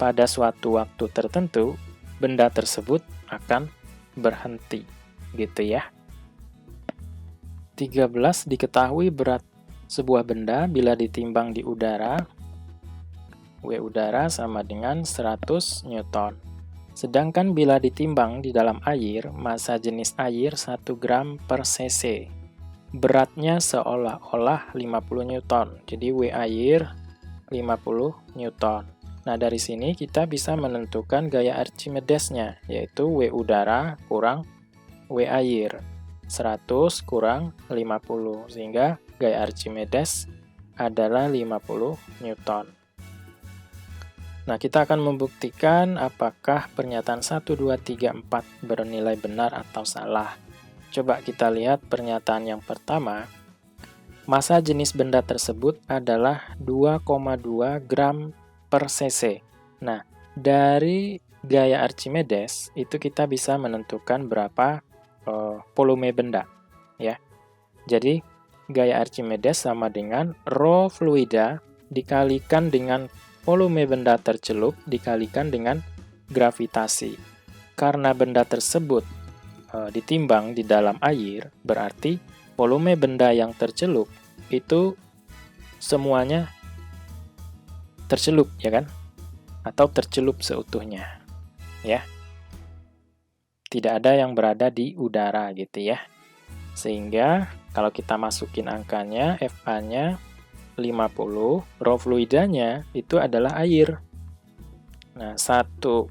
pada suatu waktu tertentu, benda tersebut akan berhenti, gitu ya. 13. Diketahui berat sebuah benda bila ditimbang di udara, W udara sama dengan 100 Newton. Sedangkan bila ditimbang di dalam air, massa jenis air 1 gram per cc. Beratnya seolah-olah 50 Newton. Jadi W air 50 Newton. Nah, dari sini kita bisa menentukan gaya Archimedesnya, yaitu W udara kurang W air. 100 kurang 50, sehingga gaya Archimedes adalah 50 Newton. Nah, kita akan membuktikan apakah pernyataan 1, 2, 3, 4 bernilai benar atau salah. Coba kita lihat pernyataan yang pertama. Massa jenis benda tersebut adalah 2,2 gram per cc. Nah, dari gaya Archimedes, itu kita bisa menentukan berapa volume benda. Ya. Jadi, gaya Archimedes sama dengan rho fluida dikalikan dengan volume benda tercelup dikalikan dengan gravitasi. Karena benda tersebut ditimbang di dalam air, berarti volume benda yang tercelup itu semuanya tercelup, ya kan? Atau tercelup seutuhnya, ya. Tidak ada yang berada di udara gitu ya. Sehingga kalau kita masukin angkanya, FA-nya 50, raw fluidanya itu adalah air. Nah, 1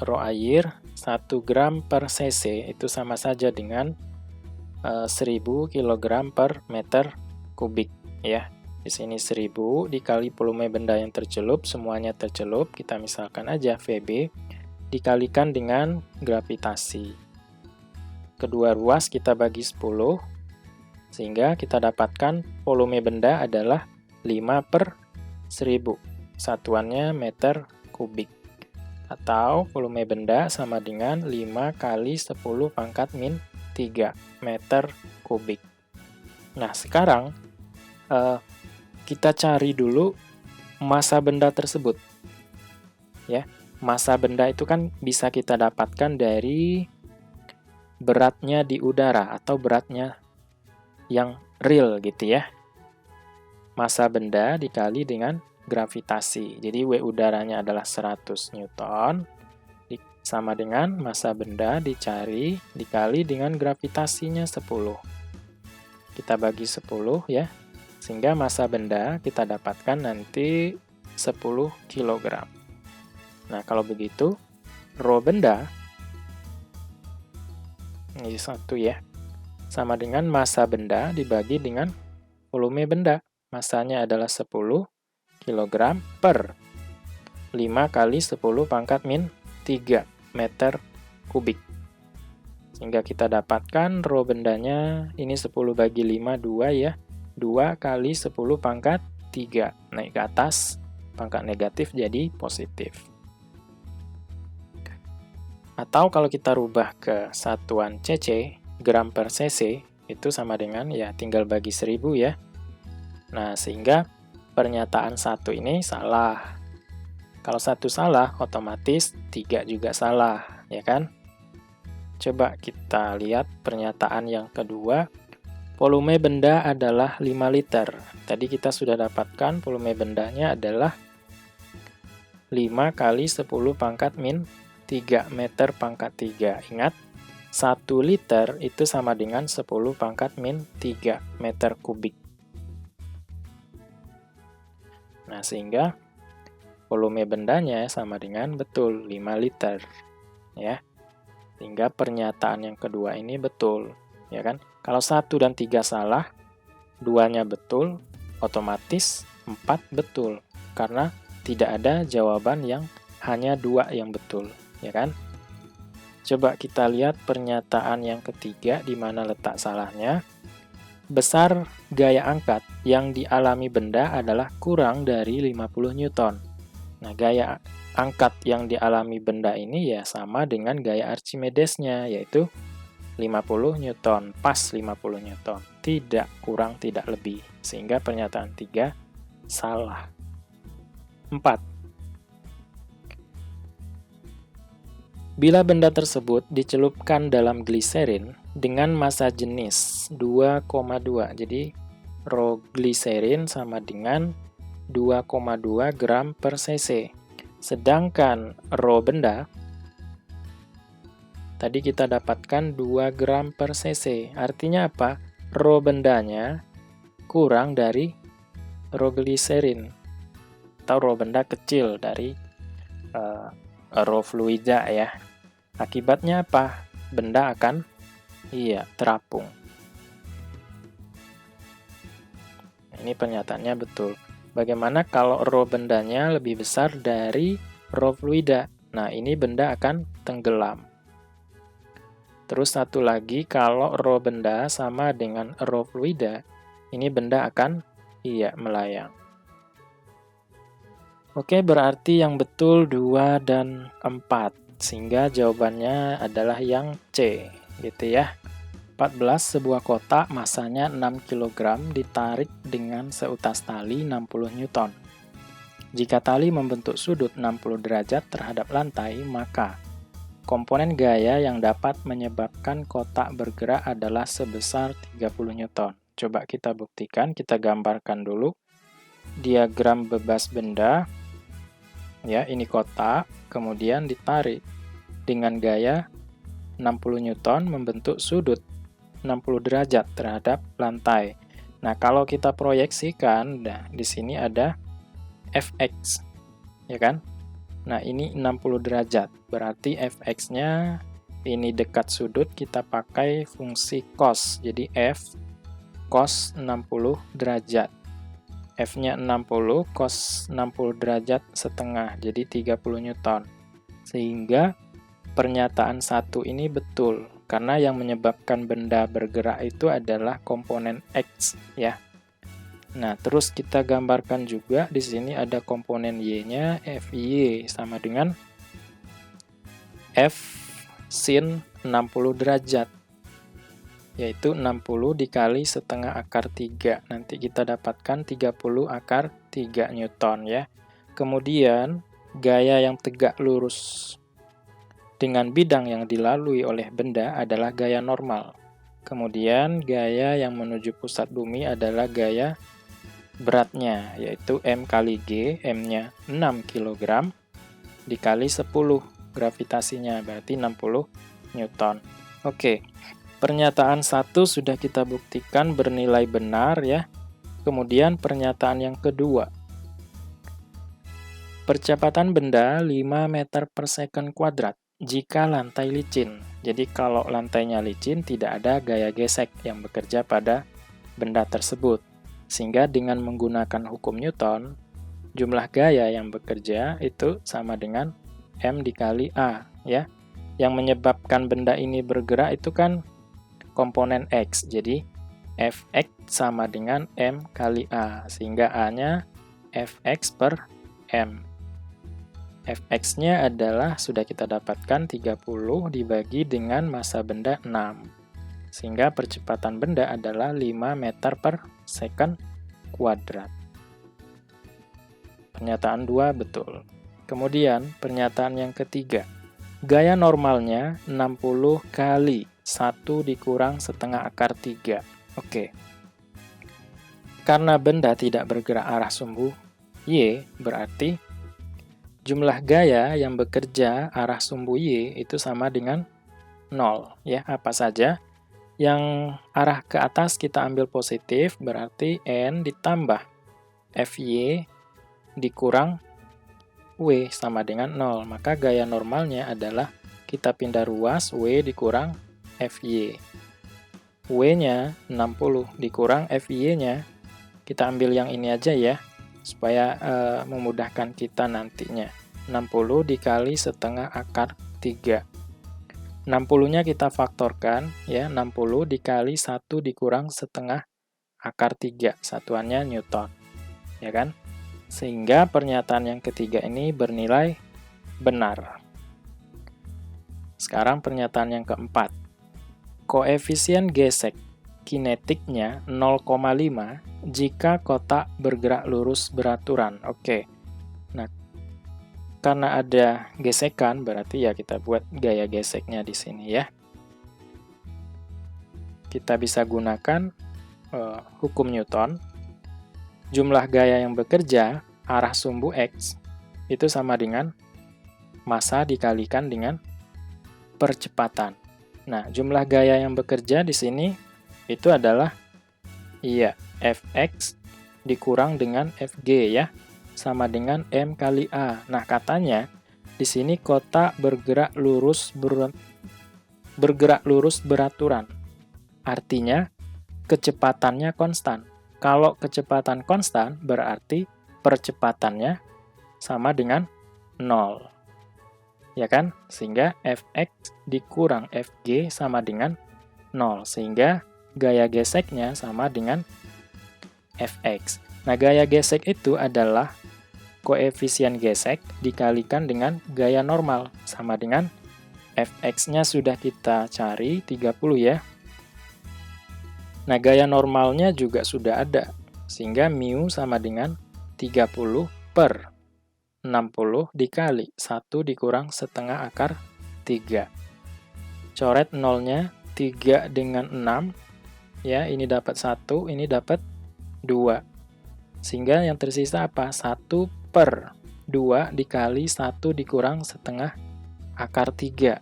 raw air 1 gram per cc itu sama saja dengan 1000 kg per meter kubik ya. Di sini 1000 dikali volume benda yang tercelup, semuanya tercelup, kita misalkan aja VB, dikalikan dengan gravitasi. Kedua ruas kita bagi 10, sehingga kita dapatkan volume benda adalah 5 per 1000. Satuannya meter kubik. Atau volume benda sama dengan 5 kali 10 pangkat min 3 meter kubik. Nah, sekarang kita cari dulu massa benda tersebut. Ya, massa benda itu kan bisa kita dapatkan dari beratnya di udara atau beratnya yang real gitu ya. Massa benda dikali dengan gravitasi. Jadi W udaranya adalah 100 Newton sama dengan massa benda dikali dengan gravitasinya 10. Kita bagi 10 ya. Sehingga massa benda kita dapatkan nanti 10 kg. Nah, kalau begitu raw benda ini 1 ya. Sama dengan massa benda dibagi dengan volume benda. Massanya adalah 10 kg per 5 kali 10 pangkat min 3 meter kubik. Sehingga kita dapatkan raw bendanya ini 10 bagi 5, 2 ya. 2 kali 10 pangkat 3. Naik ke atas, pangkat negatif jadi positif. Atau kalau kita rubah ke satuan cc, gram per cc, itu sama dengan ya tinggal bagi 1000 ya. Nah, sehingga pernyataan 1 ini salah. Kalau 1 salah, otomatis 3 juga salah, ya kan? Coba kita lihat pernyataan yang kedua. Volume benda adalah 5 liter. Tadi kita sudah dapatkan volume bendanya adalah 5 kali 10 pangkat min 3 meter pangkat 3. Ingat, 1 liter itu sama dengan 10 pangkat min 3 meter kubik. Nah, sehingga volume bendanya sama dengan betul 5 liter. Ya. Sehingga pernyataan yang kedua ini betul. Ya kan? Kalau 1 dan 3 salah, 2-nya betul, otomatis 4 betul. Karena tidak ada jawaban yang hanya 2 yang betul. Ya kan? Coba kita lihat pernyataan yang ketiga di mana letak salahnya. Besar gaya angkat yang dialami benda adalah kurang dari 50 Newton. Nah, gaya angkat yang dialami benda ini ya sama dengan gaya Archimedesnya, yaitu 50 Newton, pas 50 Newton. Tidak kurang, tidak lebih. Sehingga pernyataan 3 salah. 4. Bila benda tersebut dicelupkan dalam gliserin dengan massa jenis 2,2. Jadi, raw gliserin sama dengan 2,2 gram per cc. Sedangkan raw benda, tadi kita dapatkan 2 gram per cc. Artinya apa? Raw bendanya kurang dari raw gliserin. Atau raw benda kecil dari raw fluida ya. Akibatnya apa? Benda akan terapung. Ini pernyataannya betul. Bagaimana kalau raw bendanya lebih besar dari raw fluida? Nah, ini benda akan tenggelam. Terus satu lagi, kalau raw benda sama dengan raw fluida, ini benda akan melayang. Oke, berarti yang betul 2 dan 4. Sehingga jawabannya adalah yang C, gitu ya. 14. Sebuah kotak masanya 6 kg ditarik dengan seutas tali 60 Newton. Jika tali membentuk sudut 60 derajat terhadap lantai, maka komponen gaya yang dapat menyebabkan kotak bergerak adalah sebesar 30 Newton. Coba kita buktikan, kita gambarkan dulu. diagram bebas benda, ya ini kotak, kemudian ditarik dengan gaya 60 Newton membentuk sudut 60 derajat terhadap lantai. Nah, kalau kita proyeksikan, nah di sini ada Fx, ya kan? Nah, ini 60 derajat, berarti Fx-nya ini dekat sudut, kita pakai fungsi cos, jadi F cos 60 derajat. F-nya 60, cos 60 derajat setengah, jadi 30 Newton. Sehingga pernyataan 1 ini betul, karena yang menyebabkan benda bergerak itu adalah komponen X, ya. Nah, terus kita gambarkan juga di sini ada komponen Y-nya, Fy sama dengan F sin 60 derajat, yaitu 60 dikali setengah akar 3. Nanti kita dapatkan 30 akar 3 Newton, ya. Kemudian, gaya yang tegak lurus dengan bidang yang dilalui oleh benda adalah gaya normal. Kemudian, gaya yang menuju pusat bumi adalah gaya beratnya, yaitu M kali G, M-nya 6 kg, dikali 10 gravitasinya, berarti 60 Newton. Oke, pernyataan 1 sudah kita buktikan bernilai benar, ya. Kemudian pernyataan yang kedua. Percepatan benda 5 meter per second kuadrat jika lantai licin. Jadi kalau lantainya licin, tidak ada gaya gesek yang bekerja pada benda tersebut. Sehingga dengan menggunakan hukum Newton, jumlah gaya yang bekerja itu sama dengan M dikali A, ya. Yang menyebabkan benda ini bergerak itu kan komponen X, jadi Fx sama dengan M kali A, sehingga A-nya Fx per M. Fx-nya adalah, sudah kita dapatkan, 30 dibagi dengan massa benda 6. Sehingga percepatan benda adalah 5 meter per second kuadrat. Pernyataan 2 betul. Kemudian pernyataan yang ketiga. Gaya normalnya 60 kali 1 dikurang setengah akar 3. Oke. Karena benda tidak bergerak arah sumbu Y, berarti jumlah gaya yang bekerja arah sumbu Y itu sama dengan 0. Ya, apa saja? Yang arah ke atas kita ambil positif, berarti N ditambah Fy dikurang W sama dengan 0. Maka gaya normalnya adalah kita pindah ruas, W dikurang Fy. W-nya 60 dikurang Fy-nya, kita ambil yang ini aja ya, supaya memudahkan kita nantinya. 60 dikali setengah akar 3. 60-nya kita faktorkan, ya, 60 dikali 1 dikurang setengah akar 3, satuannya Newton, ya kan? Sehingga pernyataan yang ketiga ini bernilai benar. Sekarang pernyataan yang keempat. Koefisien gesek kinetiknya 0,5 jika kotak bergerak lurus beraturan. Oke. Nah, karena ada gesekan, berarti ya kita buat gaya geseknya di sini ya. Kita bisa gunakan hukum Newton. Jumlah gaya yang bekerja arah sumbu X itu sama dengan massa dikalikan dengan percepatan. Nah, jumlah gaya yang bekerja di sini itu adalah Fx dikurang dengan Fg ya. Sama dengan M kali A. Nah, katanya di sini kotak bergerak lurus beraturan. Artinya kecepatannya konstan. Kalau kecepatan konstan berarti percepatannya sama dengan 0. Ya kan? Sehingga Fx dikurang Fg sama dengan 0. Sehingga gaya geseknya sama dengan Fx. Nah, gaya gesek itu adalah koefisien gesek dikalikan dengan gaya normal, sama dengan Fx-nya sudah kita cari, 30 ya. Nah, gaya normalnya juga sudah ada, sehingga mu sama dengan 30 per 60 dikali 1 dikurang setengah akar 3. Coret nolnya, 3 dengan 6, ya, ini dapat 1, ini dapat 2. Sehingga yang tersisa apa? 1/2 dikali 1 dikurang setengah akar 3.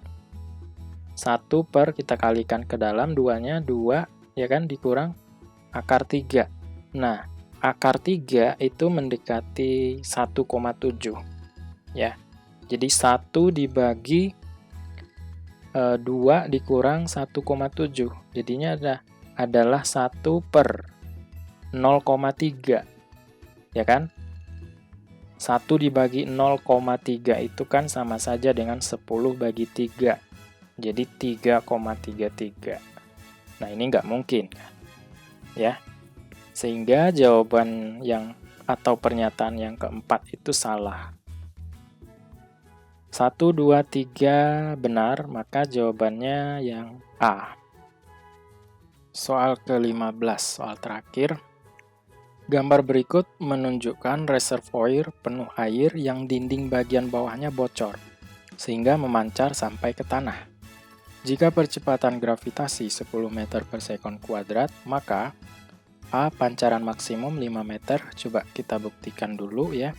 1 per kita kalikan ke dalam, 2-nya 2, ya kan, dikurang akar 3. Nah, akar 3 itu mendekati 1,7. Ya, jadi 1 dibagi 2 dikurang 1,7. Jadinya adalah 1 per 0,3. Ya kan? 1 dibagi 0,3 itu kan sama saja dengan 10 bagi 3. Jadi 3,33. Nah, ini nggak mungkin. Ya. Sehingga jawaban yang atau pernyataan yang keempat itu salah. 1, 2, 3 benar, maka jawabannya yang A. Soal ke-15, soal terakhir. Gambar berikut menunjukkan reservoir penuh air yang dinding bagian bawahnya bocor, sehingga memancar sampai ke tanah. Jika percepatan gravitasi 10 meter per sekon kuadrat, maka A. Pancaran maksimum 5 meter. Coba kita buktikan dulu ya.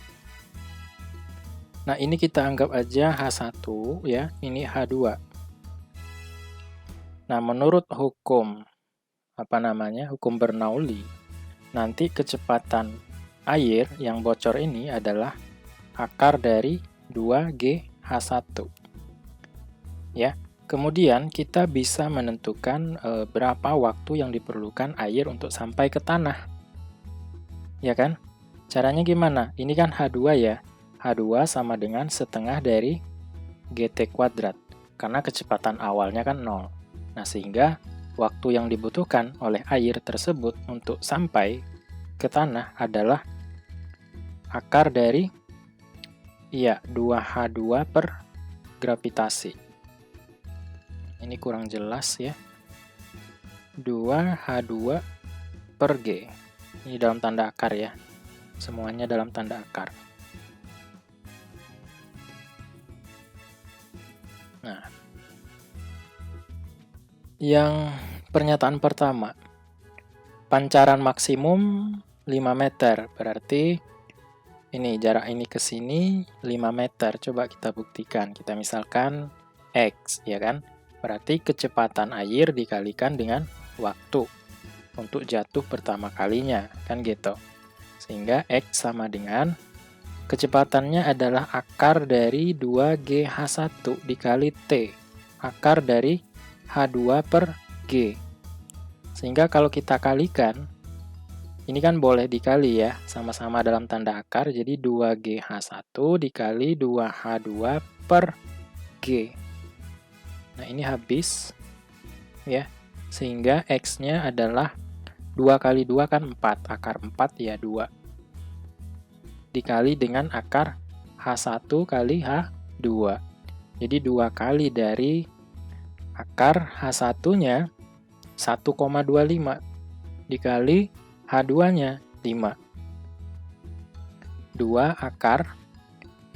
Nah, ini kita anggap aja H1 ya, ini H2. Nah, menurut hukum hukum Bernoulli, nanti kecepatan air yang bocor ini adalah akar dari 2GH1. Ya. Kemudian kita bisa menentukan berapa waktu yang diperlukan air untuk sampai ke tanah. Ya kan? Caranya gimana? Ini kan H2 ya. H2 sama dengan setengah dari GT kuadrat. Karena kecepatan awalnya kan 0. Nah, sehingga waktu yang dibutuhkan oleh air tersebut untuk sampai ke tanah adalah akar dari 2H2 per gravitasi. Ini kurang jelas ya. 2H2 per G. Ini dalam tanda akar ya. Semuanya dalam tanda akar. Nah, yang pernyataan pertama, pancaran maksimum 5 meter, berarti ini jarak ini ke sini 5 meter. Coba kita buktikan. Kita misalkan X, ya kan? Berarti kecepatan air dikalikan dengan waktu untuk jatuh pertama kalinya, kan gitu. Sehingga X sama dengan kecepatannya adalah akar dari 2GH1 dikali T, akar dari H2 per G. Sehingga kalau kita kalikan, ini kan boleh dikali ya, sama-sama dalam tanda akar, jadi 2GH1 dikali 2H2 per G. Nah, ini habis, ya, sehingga X-nya adalah 2 kali 2 kan 4, akar 4 ya 2. Dikali dengan akar H1 kali H2. Jadi 2 kali dari akar H1-nya 1,25 dikali H2-nya 5. 2 akar,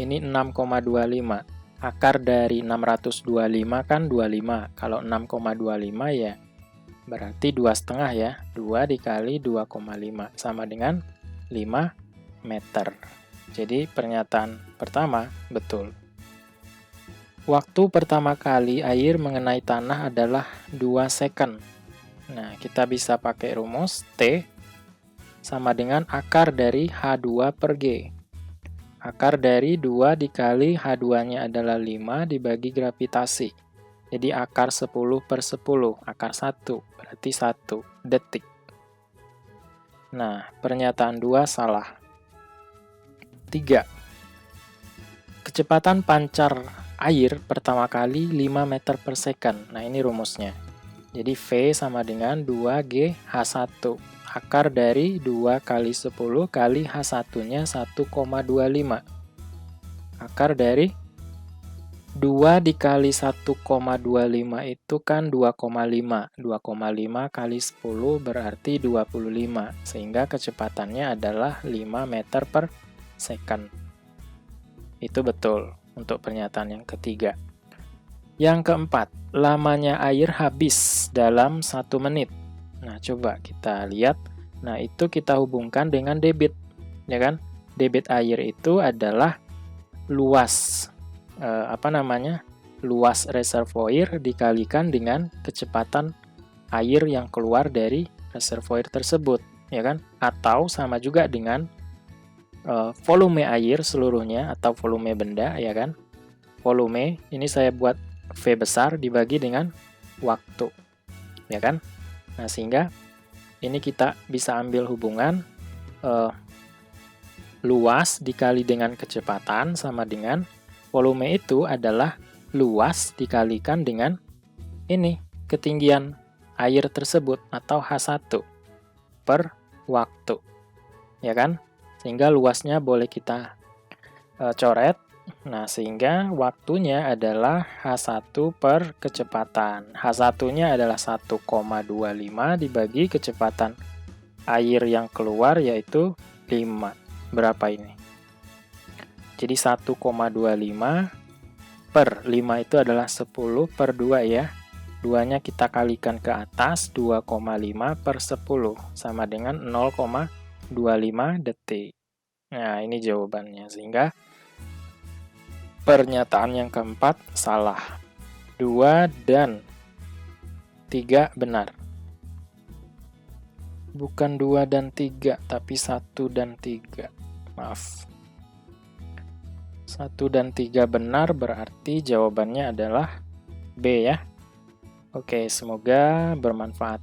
ini 6,25. Akar dari 625 kan 25. Kalau 6,25 ya berarti 2,5 ya. 2 dikali 2,5 sama dengan 5 meter. Jadi pernyataan pertama betul. Waktu pertama kali air mengenai tanah adalah 2 second. Nah, kita bisa pakai rumus T sama dengan akar dari H2 per G. Akar dari 2 dikali H2-nya adalah 5 dibagi gravitasi. Jadi akar 10 per 10, akar 1, berarti 1 detik. Nah, pernyataan 2 salah. 3. Kecepatan pancar air pertama kali 5 meter per second. Nah, ini rumusnya. Jadi V sama dengan 2GH1. Akar dari 2 kali 10 kali H1-nya 1,25. Akar dari 2 dikali 1,25 itu kan 2,5. 2,5 kali 10 berarti 25. Sehingga kecepatannya adalah 5 meter per second. Itu betul untuk pernyataan yang ketiga. Yang keempat, lamanya air habis dalam 1 menit. Nah, coba kita lihat. Nah, itu kita hubungkan dengan debit. ya kan? Debit air itu adalah luas luas reservoir dikalikan dengan kecepatan air yang keluar dari reservoir tersebut, ya kan? Atau sama juga dengan volume air seluruhnya atau volume benda, ya kan? Volume ini saya buat V besar dibagi dengan waktu, ya kan? Nah, sehingga ini kita bisa ambil hubungan luas dikali dengan kecepatan sama dengan volume itu adalah luas dikalikan dengan ini, ketinggian air tersebut atau H1 per waktu. Ya kan? Sehingga luasnya boleh kita coret. Nah, sehingga waktunya adalah H1 per kecepatan. H1-nya adalah 1,25 dibagi kecepatan air yang keluar yaitu 5. Berapa ini? Jadi 1,25 per 5 itu adalah 10 per 2 ya. 2-nya kita kalikan ke atas, 2,5 per 10 sama dengan 0,25 detik. Nah, ini jawabannya. Sehingga pernyataan yang keempat salah. 2 dan 3 benar. Bukan 2 dan 3, tapi 1 dan 3. Maaf. 1 dan 3 benar berarti jawabannya adalah B ya. Oke, semoga bermanfaat.